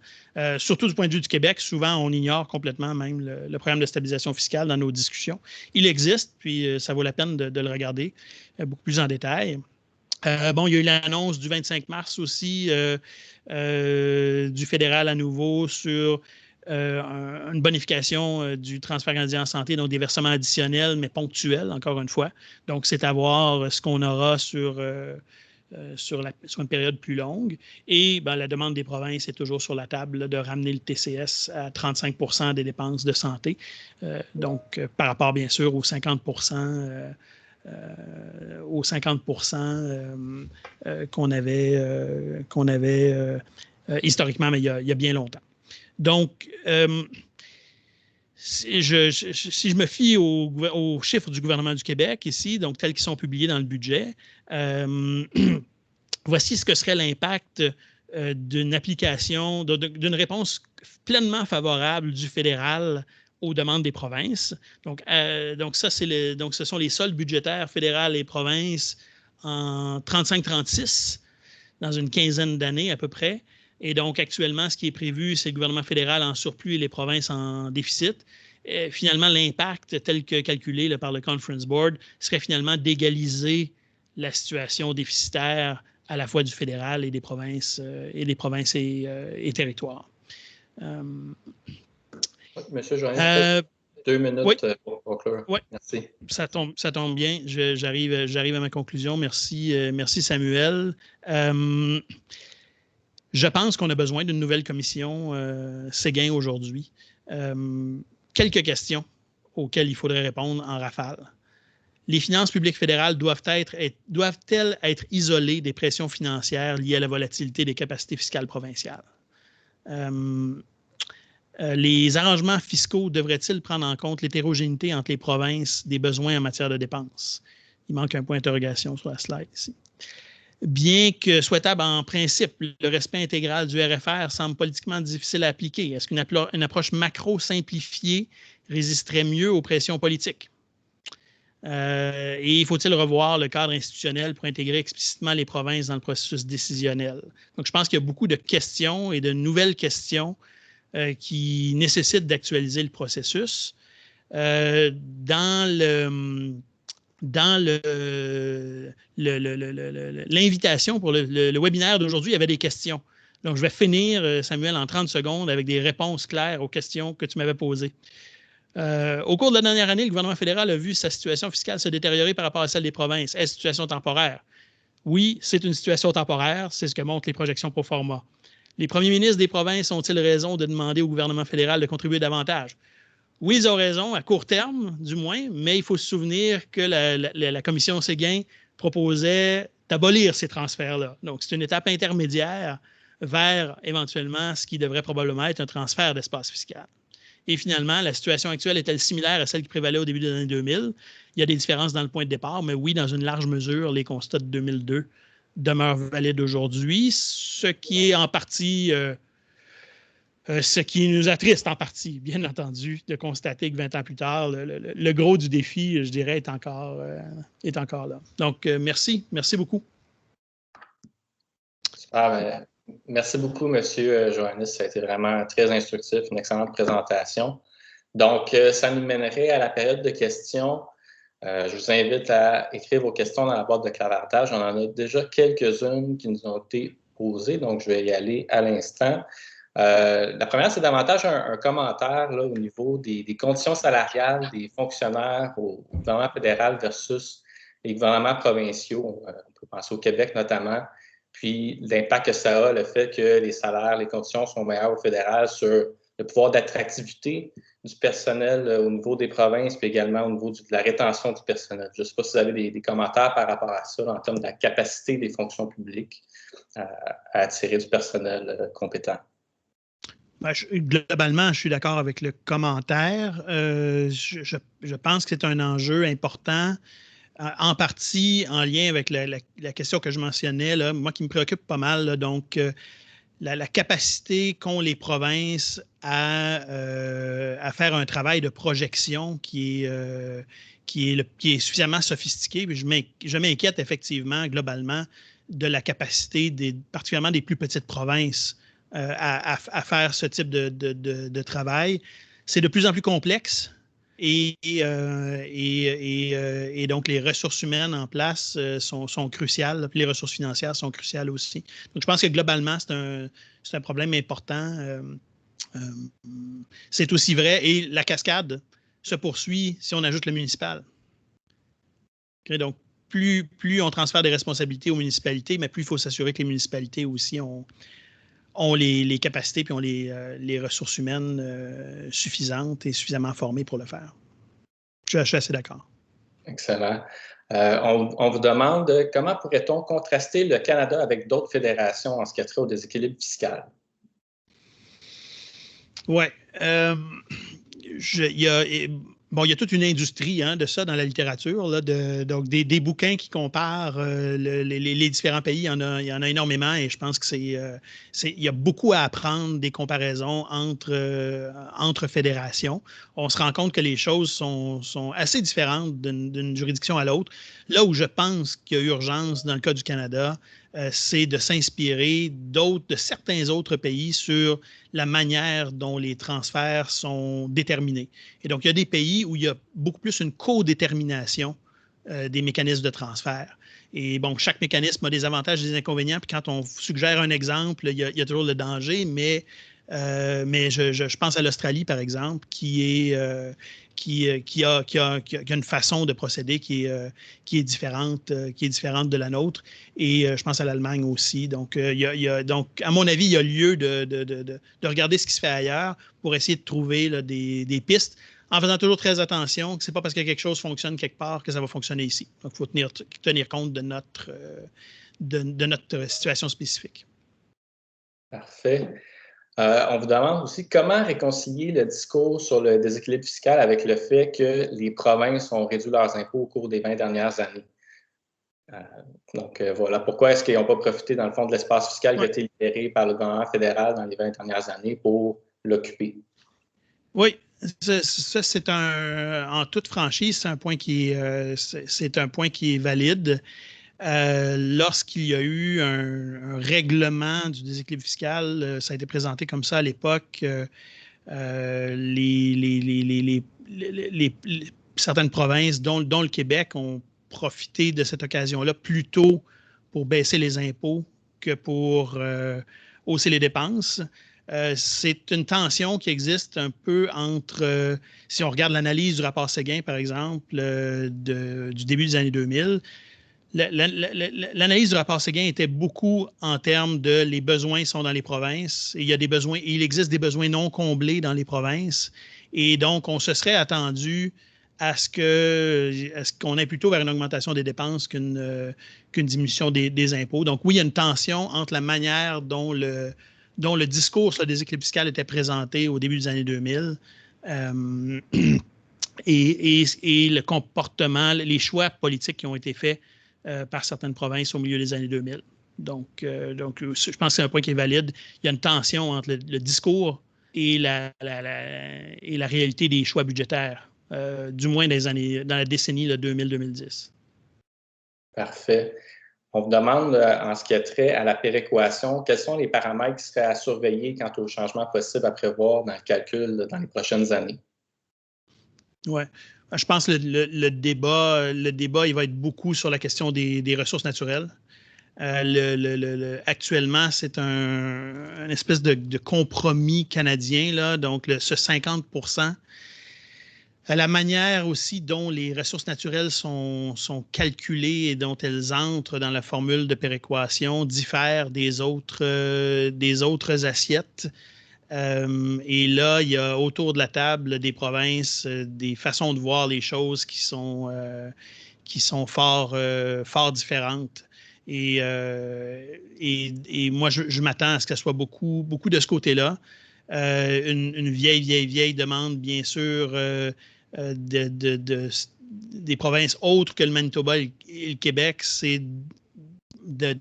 S2: Surtout du point de vue du Québec, souvent on ignore complètement même le programme de stabilisation fiscale dans nos discussions. Il existe, puis ça vaut la peine de le regarder beaucoup plus en détail. Il y a eu l'annonce du 25 mars aussi du fédéral à nouveau sur une bonification du transfert canadien en santé, donc des versements additionnels, mais ponctuels, encore une fois. Donc, c'est à voir ce qu'on aura sur une période plus longue. Et la demande des provinces est toujours sur la table là, de ramener le TCS à 35 % des dépenses de santé. Par rapport, bien sûr, aux 50 qu'on avait historiquement, mais il y a bien longtemps. Donc, si je me fie aux chiffres du gouvernement du Québec ici, donc tels qu'ils sont publiés dans le budget, voici ce que serait l'impact d'une application, d'une réponse pleinement favorable du fédéral aux demandes des provinces. Donc ce sont les soldes budgétaires fédérales et provinces en 35-36 dans une quinzaine d'années à peu près. Et donc, actuellement, ce qui est prévu, c'est le gouvernement fédéral en surplus et les provinces en déficit. Et finalement, l'impact tel que calculé là, par le Conference Board serait finalement d'égaliser la situation déficitaire à la fois du fédéral et des provinces et territoires.
S1: Monsieur Joannis, 2 minutes
S2: oui,
S1: pour conclure.
S2: Oui,
S1: merci.
S2: Ça tombe bien. J'arrive à ma conclusion. Merci Samuel. Je pense qu'on a besoin d'une nouvelle commission Séguin aujourd'hui. Quelques questions auxquelles il faudrait répondre en rafale. Les finances publiques fédérales doivent-elles être isolées des pressions financières liées à la volatilité des capacités fiscales provinciales? Les arrangements fiscaux devraient-ils prendre en compte l'hétérogénéité entre les provinces des besoins en matière de dépenses? Il manque un point d'interrogation sur la slide ici. Bien que souhaitable en principe, le respect intégral du RFR semble politiquement difficile à appliquer. Est-ce qu'une approche macro simplifiée résisterait mieux aux pressions politiques? Et faut-il revoir le cadre institutionnel pour intégrer explicitement les provinces dans le processus décisionnel? Donc, je pense qu'il y a beaucoup de questions et de nouvelles questions qui nécessitent d'actualiser le processus. Dans l'invitation pour le webinaire d'aujourd'hui, il y avait des questions. Donc, je vais finir, Samuel, en 30 secondes avec des réponses claires aux questions que tu m'avais posées. Au cours de la dernière année, le gouvernement fédéral a vu sa situation fiscale se détériorer par rapport à celle des provinces. Est-ce une situation temporaire? Oui, c'est une situation temporaire. C'est ce que montrent les projections pro forma. Les premiers ministres des provinces ont-ils raison de demander au gouvernement fédéral de contribuer davantage? Oui, ils ont raison, à court terme, du moins, mais il faut se souvenir que la commission Séguin proposait d'abolir ces transferts-là. Donc, c'est une étape intermédiaire vers, éventuellement, ce qui devrait probablement être un transfert d'espace fiscal. Et finalement, la situation actuelle est-elle similaire à celle qui prévalait au début des années 2000? Il y a des différences dans le point de départ, mais oui, dans une large mesure, les constats de 2002 demeurent valides aujourd'hui, ce qui est en partie... ce qui nous attriste en partie, bien entendu, de constater que 20 ans plus tard, le gros du défi, je dirais, est encore là. Donc, merci beaucoup.
S1: Super, merci beaucoup, M. Joannis. Ça a été vraiment très instructif, une excellente présentation. Donc, ça nous mènerait à la période de questions. Je vous invite à écrire vos questions dans la boîte de clavardage. On en a déjà quelques-unes qui nous ont été posées, donc je vais y aller à l'instant. La première, c'est davantage un commentaire là, au niveau des conditions salariales des fonctionnaires au gouvernement fédéral versus les gouvernements provinciaux, on peut penser au Québec notamment, puis l'impact que ça a, le fait que les salaires, les conditions sont meilleures au fédéral sur le pouvoir d'attractivité du personnel au niveau des provinces, puis également au niveau de la rétention du personnel. Je ne sais pas si vous avez des commentaires par rapport à ça en termes de la capacité des fonctions publiques à attirer du personnel compétent.
S2: Globalement, je suis d'accord avec le commentaire. Je pense que c'est un enjeu important, en partie en lien avec la question que je mentionnais, là, moi qui me préoccupe pas mal, là, donc la capacité qu'ont les provinces à faire un travail de projection qui est suffisamment sophistiqué. Je m'inquiète effectivement, globalement, de la capacité, particulièrement des plus petites provinces, à faire ce type de travail. C'est de plus en plus complexe. Et donc, les ressources humaines en place sont cruciales, puis les ressources financières sont cruciales aussi. Donc, je pense que globalement, c'est un problème important. C'est aussi vrai. Et la cascade se poursuit si on ajoute le municipal. Okay, donc, plus on transfère des responsabilités aux municipalités, mais plus il faut s'assurer que les municipalités aussi ont les capacités puis ont les ressources humaines suffisantes et suffisamment formées pour le faire. Je suis assez d'accord.
S1: Excellent. On vous demande comment pourrait-on contraster le Canada avec d'autres fédérations en ce qui a trait au déséquilibre fiscal?
S2: Oui. Il y a toute une industrie de ça dans la littérature, là, donc des bouquins qui comparent les différents pays. Il y en a énormément et je pense qu'il y a beaucoup à apprendre des comparaisons entre fédérations. On se rend compte que les choses sont assez différentes d'une juridiction à l'autre. Là où je pense qu'il y a urgence dans le cas du Canada, c'est de s'inspirer de certains autres pays sur la manière dont les transferts sont déterminés. Et donc, il y a des pays où il y a beaucoup plus une codétermination des mécanismes de transfert. Et bon, chaque mécanisme a des avantages et des inconvénients. Puis quand on suggère un exemple, il y a toujours le danger, mais je pense à l'Australie, par exemple, qui a une façon de procéder qui est différente de la nôtre. Et je pense à l'Allemagne aussi. Donc, donc, à mon avis, il y a lieu de regarder ce qui se fait ailleurs pour essayer de trouver là, des pistes, en faisant toujours très attention que ce n'est pas parce que quelque chose fonctionne quelque part que ça va fonctionner ici. Donc, il faut tenir compte de notre situation spécifique.
S1: Parfait. On vous demande aussi comment réconcilier le discours sur le déséquilibre fiscal avec le fait que les provinces ont réduit leurs impôts au cours des 20 dernières années. Donc, voilà. Pourquoi est-ce qu'ils n'ont pas profité, dans le fond, de l'espace fiscal qui a été libéré par le gouvernement fédéral dans les 20 dernières années pour l'occuper?
S2: Oui, ça c'est en toute franchise, c'est un point qui est valide. Lorsqu'il y a eu un règlement du déséquilibre fiscal, ça a été présenté comme ça à l'époque. Certaines provinces, dont le Québec, ont profité de cette occasion-là plutôt pour baisser les impôts que pour hausser les dépenses. C'est une tension qui existe un peu entre, si on regarde l'analyse du rapport Séguin, par exemple, du début des années 2000, l'analyse du rapport Séguin était beaucoup en termes de les besoins sont dans les provinces et il existe des besoins non comblés dans les provinces. Et donc, on se serait attendu à ce qu'on ait plutôt vers une augmentation des dépenses qu'une diminution des impôts. Donc, oui, il y a une tension entre la manière dont le discours sur le déséquilibre fiscal était présenté au début des années 2000 et le comportement, les choix politiques qui ont été faits par certaines provinces au milieu des années 2000. Donc, je pense que c'est un point qui est valide. Il y a une tension entre le discours et la réalité des choix budgétaires, du moins dans la décennie 2000-2010.
S1: Parfait. On vous demande, en ce qui a trait à la péréquation, quels sont les paramètres qui seraient à surveiller quant aux changements possibles à prévoir dans le calcul dans les prochaines années?
S2: Oui. Je pense que le débat, il va être beaucoup sur la question des ressources naturelles. Actuellement, c'est une espèce de compromis canadien, là, donc ce 50 %. La manière aussi dont les ressources naturelles sont calculées et dont elles entrent dans la formule de péréquation diffère des autres assiettes. Et là, il y a autour de la table des provinces, des façons de voir les choses qui sont fort différentes. Et moi, je m'attends à ce qu'elle soit beaucoup de ce côté-là. Une vieille demande, bien sûr, des provinces autres que le Manitoba et le Québec, c'est de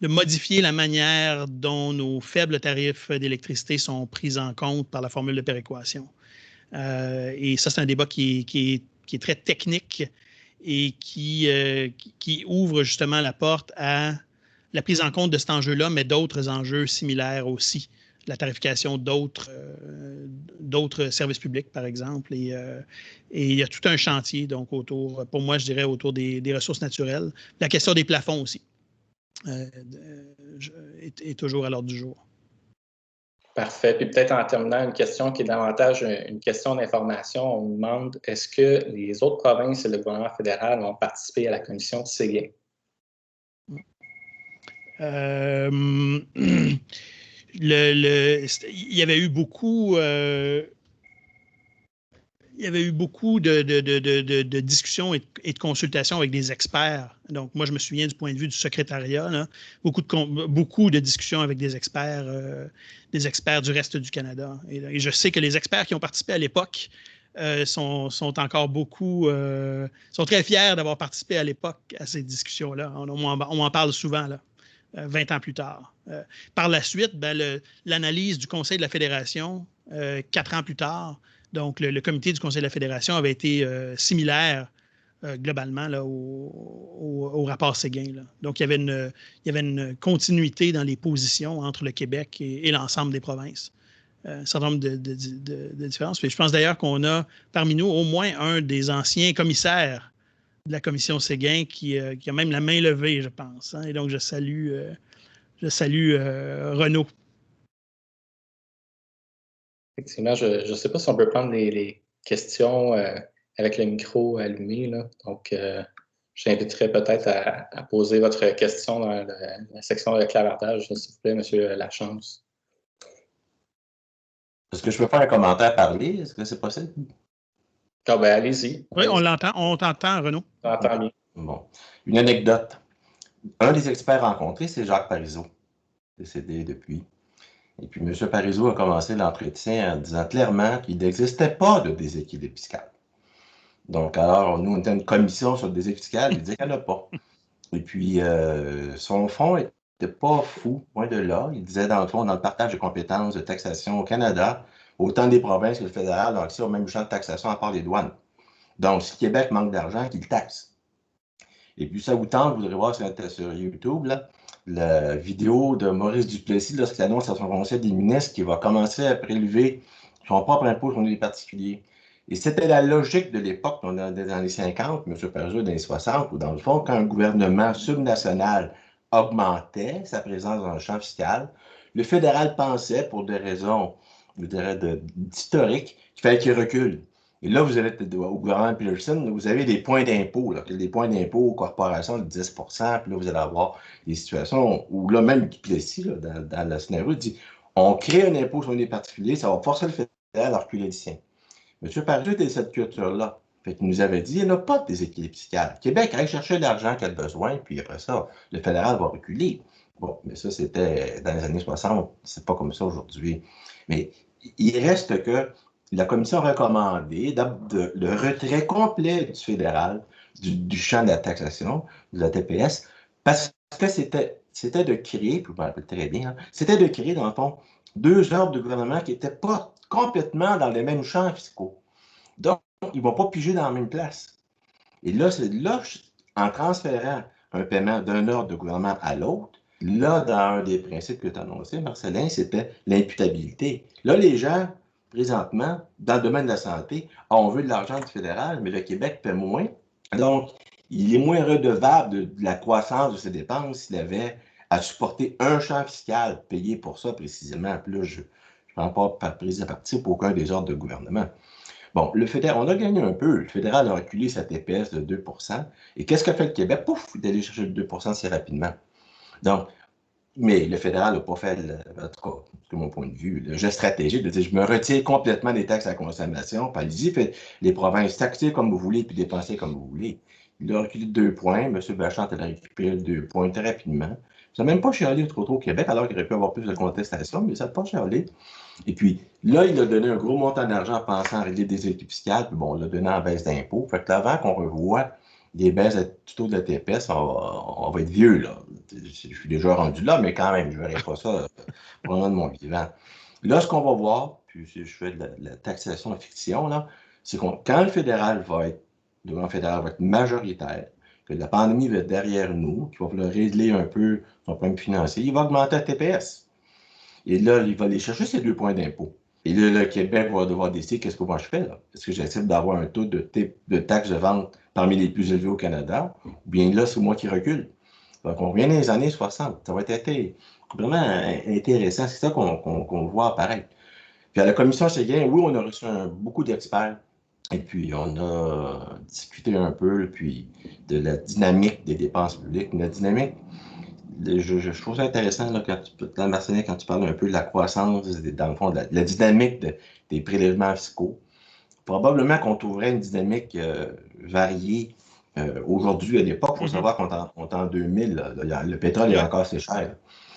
S2: modifier la manière dont nos faibles tarifs d'électricité sont pris en compte par la formule de péréquation. Et ça, c'est un débat qui est très technique et qui ouvre justement la porte à la prise en compte de cet enjeu-là, mais d'autres enjeux similaires aussi. La tarification d'autres services publics, par exemple. Et il y a tout un chantier, donc, pour moi, je dirais, autour des ressources naturelles. La question des plafonds aussi est toujours à l'ordre du jour.
S1: Parfait. Puis peut-être en terminant, une question qui est davantage une question d'information. On nous demande, est-ce que les autres provinces et le gouvernement fédéral vont participer à la commission Séguin?
S2: Il y avait eu beaucoup de discussions et de consultations avec des experts. Donc, moi, je me souviens du point de vue du secrétariat, là, beaucoup de discussions avec des experts du reste du Canada. Et je sais que les experts qui ont participé à l'époque sont encore sont très fiers d'avoir participé à l'époque à ces discussions-là. On en parle souvent, là, 20 ans plus tard. Par la suite, l'analyse du Conseil de la Fédération, 4 ans plus tard, donc le comité du Conseil de la Fédération avait été similaire globalement là, au rapport Séguin. Là. Donc, il y avait une continuité dans les positions entre le Québec et l'ensemble des provinces. Un certain nombre de différences. Puis je pense d'ailleurs qu'on a parmi nous au moins un des anciens commissaires de la commission Séguin qui a même la main levée, je pense. Hein. Et donc, je salue Renaud.
S1: Effectivement, je ne sais pas si on peut prendre les questions avec le micro allumé. Là. Donc, j'inviterais peut-être à poser votre question dans la section de clavardage, s'il vous plaît, M. Lachance.
S3: Est-ce que je peux faire un commentaire parler? Est-ce que c'est possible?
S1: Ah, ben, allez-y.
S2: Oui, on l'entend. On t'entend, Renaud.
S1: On t'entend bien.
S3: Bon. Une anecdote. Un des experts rencontrés, c'est Jacques Parizeau, décédé depuis. Et puis, M. Parizeau a commencé l'entretien en disant clairement qu'il n'existait pas de déséquilibre fiscal. Donc, alors, nous, on était une commission sur le déséquilibre fiscal, il disait qu'il n'y en a pas. Et puis, son fond n'était pas fou, loin de là. Il disait, dans le fond, dans le partage de compétences de taxation au Canada, autant des provinces que le fédéral ont accès au même champ de taxation à part les douanes. Donc, si Québec manque d'argent, qu'il taxe. Et puis, ça vous tente, vous voudrez voir sur YouTube, là, la vidéo de Maurice Duplessis lorsqu'il annonce à son conseil des ministres qu'il va commencer à prélever son propre impôt sur les particuliers. Et c'était la logique de l'époque, dans les 50, M. Parizeau dans les 60, où dans le fond, quand un gouvernement subnational augmentait sa présence dans le champ fiscal, le fédéral pensait, pour des raisons, je dirais, d'historique, qu'il fallait qu'il recule. Et là, vous avez au gouvernement Peterson, vous avez des points d'impôt, des points d'impôt aux corporations de 10 puis là, vous allez avoir des situations où, là, même Duplessis, dans le scénario, dit on crée un impôt sur les particuliers, ça va forcer le fédéral à reculer les siens. M. Parizeau était de cette culture-là. Fait qu'il nous avait dit il n'y a pas de déséquilibre fiscal. Québec aille chercher l'argent qu'il a besoin, puis après ça, le fédéral va reculer. Bon, mais ça, c'était dans les années 60, c'est pas comme ça aujourd'hui. Mais il reste que la commission a recommandé le retrait complet du fédéral du champ de la taxation, de la TPS, parce que c'était de créer, puis je me rappelle très bien, c'était de créer, dans le fond, deux ordres de gouvernement qui n'étaient pas complètement dans les mêmes champs fiscaux. Donc, ils ne vont pas piger dans la même place. Et là, en transférant un paiement d'un ordre de gouvernement à l'autre, là, dans un des principes que tu as annoncé, Marcelin, c'était l'imputabilité. Là, les gens, présentement, dans le domaine de la santé, on veut de l'argent du fédéral, mais le Québec paie moins. Donc, il est moins redevable de la croissance de ses dépenses s'il avait à supporter un champ fiscal payé pour ça précisément. Puis là, je ne prends pas prise à partir pour aucun des ordres de gouvernement. Bon, on a gagné un peu. Le fédéral a reculé sa TPS de 2 Et qu'est-ce qu'a fait le Québec? Pouf, il est allé chercher le 2 assez rapidement. Donc, mais le fédéral n'a pas fait, en tout cas, c'est mon point de vue, le geste stratégique de dire je me retire complètement des taxes à la consommation, puis allez-y, faites les provinces taxer comme vous voulez, puis dépenser comme vous voulez. Il a reculé de 2 points. M. Bachand a récupéré 2 points très rapidement. Ça n'a même pas chialé trop au Québec, alors qu'il aurait pu avoir plus de contestations, mais ça n'a pas chialé. Et puis, là, il a donné un gros montant d'argent pensant à régler des équipes fiscales, puis bon, on l'a donné en baisse d'impôts. Fait que avant qu'on revoie des baisses du taux de la TPS, on va être vieux, là. Je suis déjà rendu là, mais quand même, je ne verrai pas ça pour le moment de mon vivant. Là, ce qu'on va voir, puis si je fais de la taxation de fiction, là, c'est quand le fédéral va être, le gouvernement fédéral va être majoritaire, que la pandémie va être derrière nous, qu'il va falloir régler un peu son problème financier, il va augmenter la TPS. Et là, il va aller chercher ces 2 points d'impôt. Et là, le Québec va devoir décider qu'est-ce que moi je fais là. Est-ce que j'accepte d'avoir un taux de taxe de vente parmi les plus élevés au Canada? Ou bien là, c'est moi qui recule. Donc, on revient dans les années 60. Ça va être vraiment intéressant. C'est ça qu'on voit apparaître. Puis à la commission Séguin, oui, on a reçu beaucoup d'experts. Et puis, on a discuté un peu puis, de la dynamique des dépenses publiques. La dynamique, je trouve ça intéressant là, Marcenet, quand tu parles un peu de la croissance, dans le fond, de la dynamique des prélèvements fiscaux. Probablement qu'on trouverait une dynamique variée aujourd'hui. À l'époque, il faut savoir qu'on est en 2000. Là, le pétrole est encore assez cher.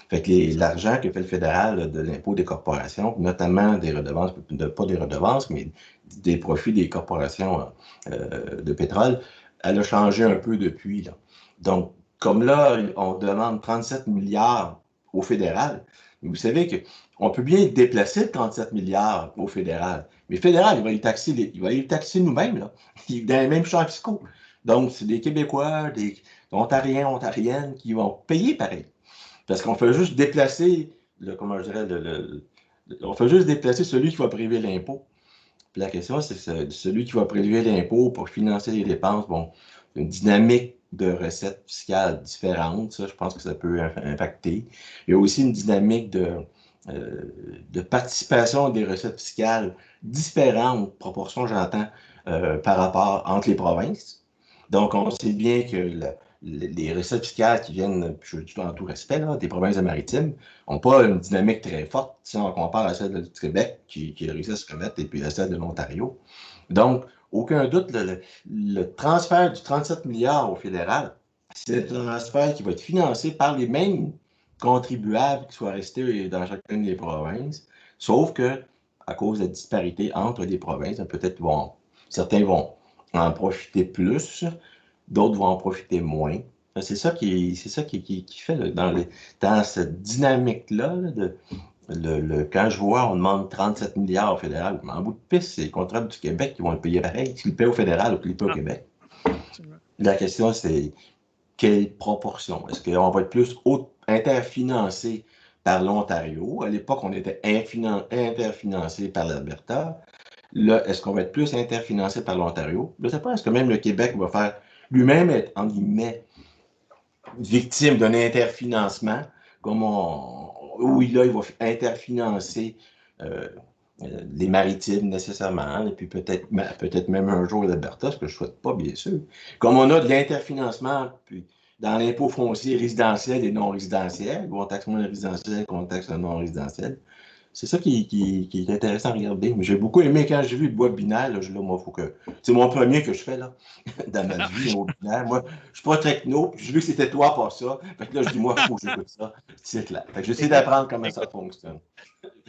S3: Fait que l'argent que fait le fédéral de l'impôt des corporations, notamment des redevances, pas des redevances, mais des profits des corporations de pétrole, elle a changé un peu depuis. Là. Donc, comme là, on demande 37 milliards au fédéral, mais vous savez qu'on peut bien déplacer 37 milliards au fédéral, mais le fédéral, il va les taxer nous-mêmes, là, dans les mêmes champs fiscaux. Donc, c'est des Québécois, des Ontariens, Ontariennes qui vont payer pareil. Parce qu'on fait juste déplacer, comment je dirais, on fait juste déplacer celui qui va prélever l'impôt. Puis la question, c'est celui qui va prélever l'impôt pour financer les dépenses. Bon, une dynamique de recettes fiscales différentes, ça, je pense que ça peut impacter. Il y a aussi une dynamique de participation des recettes fiscales différentes, proportion, j'entends, par rapport entre les provinces. Donc, on sait bien que les recettes fiscales qui viennent, je dis en tout respect, là, des provinces maritimes, n'ont pas une dynamique très forte si on compare à celle du Québec qui a réussi à se remettre et puis à celle de l'Ontario. Donc, aucun doute, le transfert du 37 milliards au fédéral, c'est un transfert qui va être financé par les mêmes contribuables qui soient restés dans chacune des provinces, sauf que à cause de la disparité entre les provinces, peut-être certains vont en profiter plus, d'autres vont en profiter moins. C'est ça qui fait dans cette dynamique-là, quand je vois on demande 37 milliards au fédéral, mais en bout de piste, c'est les contribuables du Québec qui vont le payer pareil, s'ils le paient au fédéral ou qu'ils le paient au Québec. La question, c'est quelle proportion? Est-ce qu'on va être plus interfinancé par l'Ontario? À l'époque, on était interfinancé par l'Alberta. Là, est-ce qu'on va être plus interfinancé par l'Ontario? Je ne sais pas, est-ce que même le Québec va faire lui-même être, en guillemets, victime d'un interfinancement, où là, il va interfinancer les maritimes nécessairement, et puis peut-être même un jour l'Alberta, ce que je ne souhaite pas, bien sûr. Comme on a de l'interfinancement puis dans l'impôt foncier résidentiel et non résidentiel, ou on taxe moins le résidentiel qu'on taxe le non résidentiel. C'est ça qui est intéressant à regarder. Mais j'ai beaucoup aimé quand j'ai vu le bois binaire. Là, moi, faut que. C'est mon premier que je fais là, dans ma vie, au binaire. Moi, je suis pas techno, puis j'ai vu que c'était toi pour ça. Fait que là, je dis, moi, il faut que j'écoute ça. C'est clair. Fait que j'essaie d'apprendre comment ça fonctionne.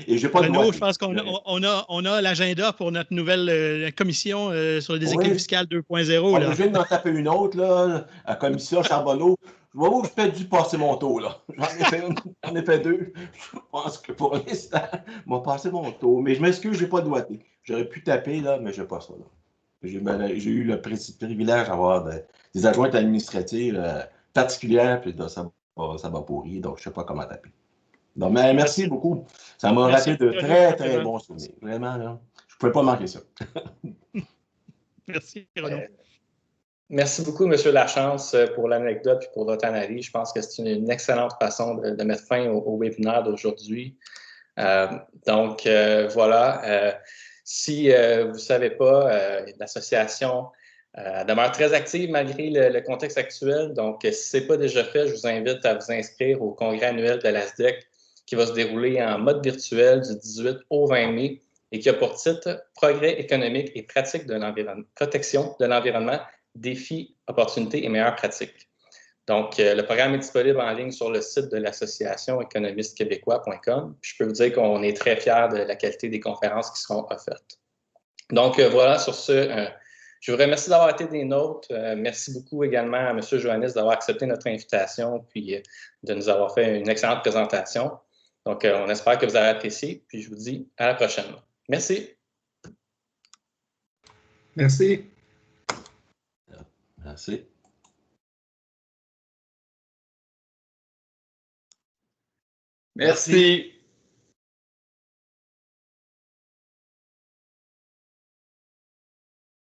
S3: Et j'ai pas de
S2: Renaud, je pense qu'on a l'agenda pour notre nouvelle commission sur le déséquilibre fiscal 2.0.
S3: Je viens de m'en taper une autre, là, à commission Charbonneau. Je vois où je fais dû passer mon tour, là. J'en ai fait 2. Je pense que pour l'instant, je vais passer mon tour. Mais je m'excuse, je n'ai pas doigté. J'aurais pu taper, là, mais je n'ai pas ça, là. J'ai eu le privilège d'avoir des adjointes administratives particulières, puis là, ça m'a pourri, donc je ne sais pas comment taper. Donc, mais merci beaucoup. Ça m'a rappelé de très, très bons souvenirs. Vraiment, là. Je ne pouvais pas manquer ça.
S2: Merci, Renaud.
S1: Merci beaucoup, M. Lachance, pour l'anecdote et pour votre analyse. Je pense que c'est une excellente façon de mettre fin au webinaire d'aujourd'hui. Donc, voilà. Si vous ne savez pas, l'association demeure très active malgré le contexte actuel. Donc, si ce n'est pas déjà fait, je vous invite à vous inscrire au congrès annuel de l'ASDEC qui va se dérouler en mode virtuel du 18 au 20 mai et qui a pour titre « Progrès économique et pratique de protection de l'environnement, défis, opportunités et meilleures pratiques ». Donc, le programme est disponible en ligne sur le site de l'association économistesquébécois.com. Je peux vous dire qu'on est très fiers de la qualité des conférences qui seront offertes. Donc, voilà, sur ce, je vous remercie d'avoir été des nôtres. Merci beaucoup également à M. Johannis d'avoir accepté notre invitation puis de nous avoir fait une excellente présentation. Donc, on espère que vous avez apprécié, puis je vous dis à la prochaine. Merci.
S4: Merci.
S3: Merci.
S4: Merci.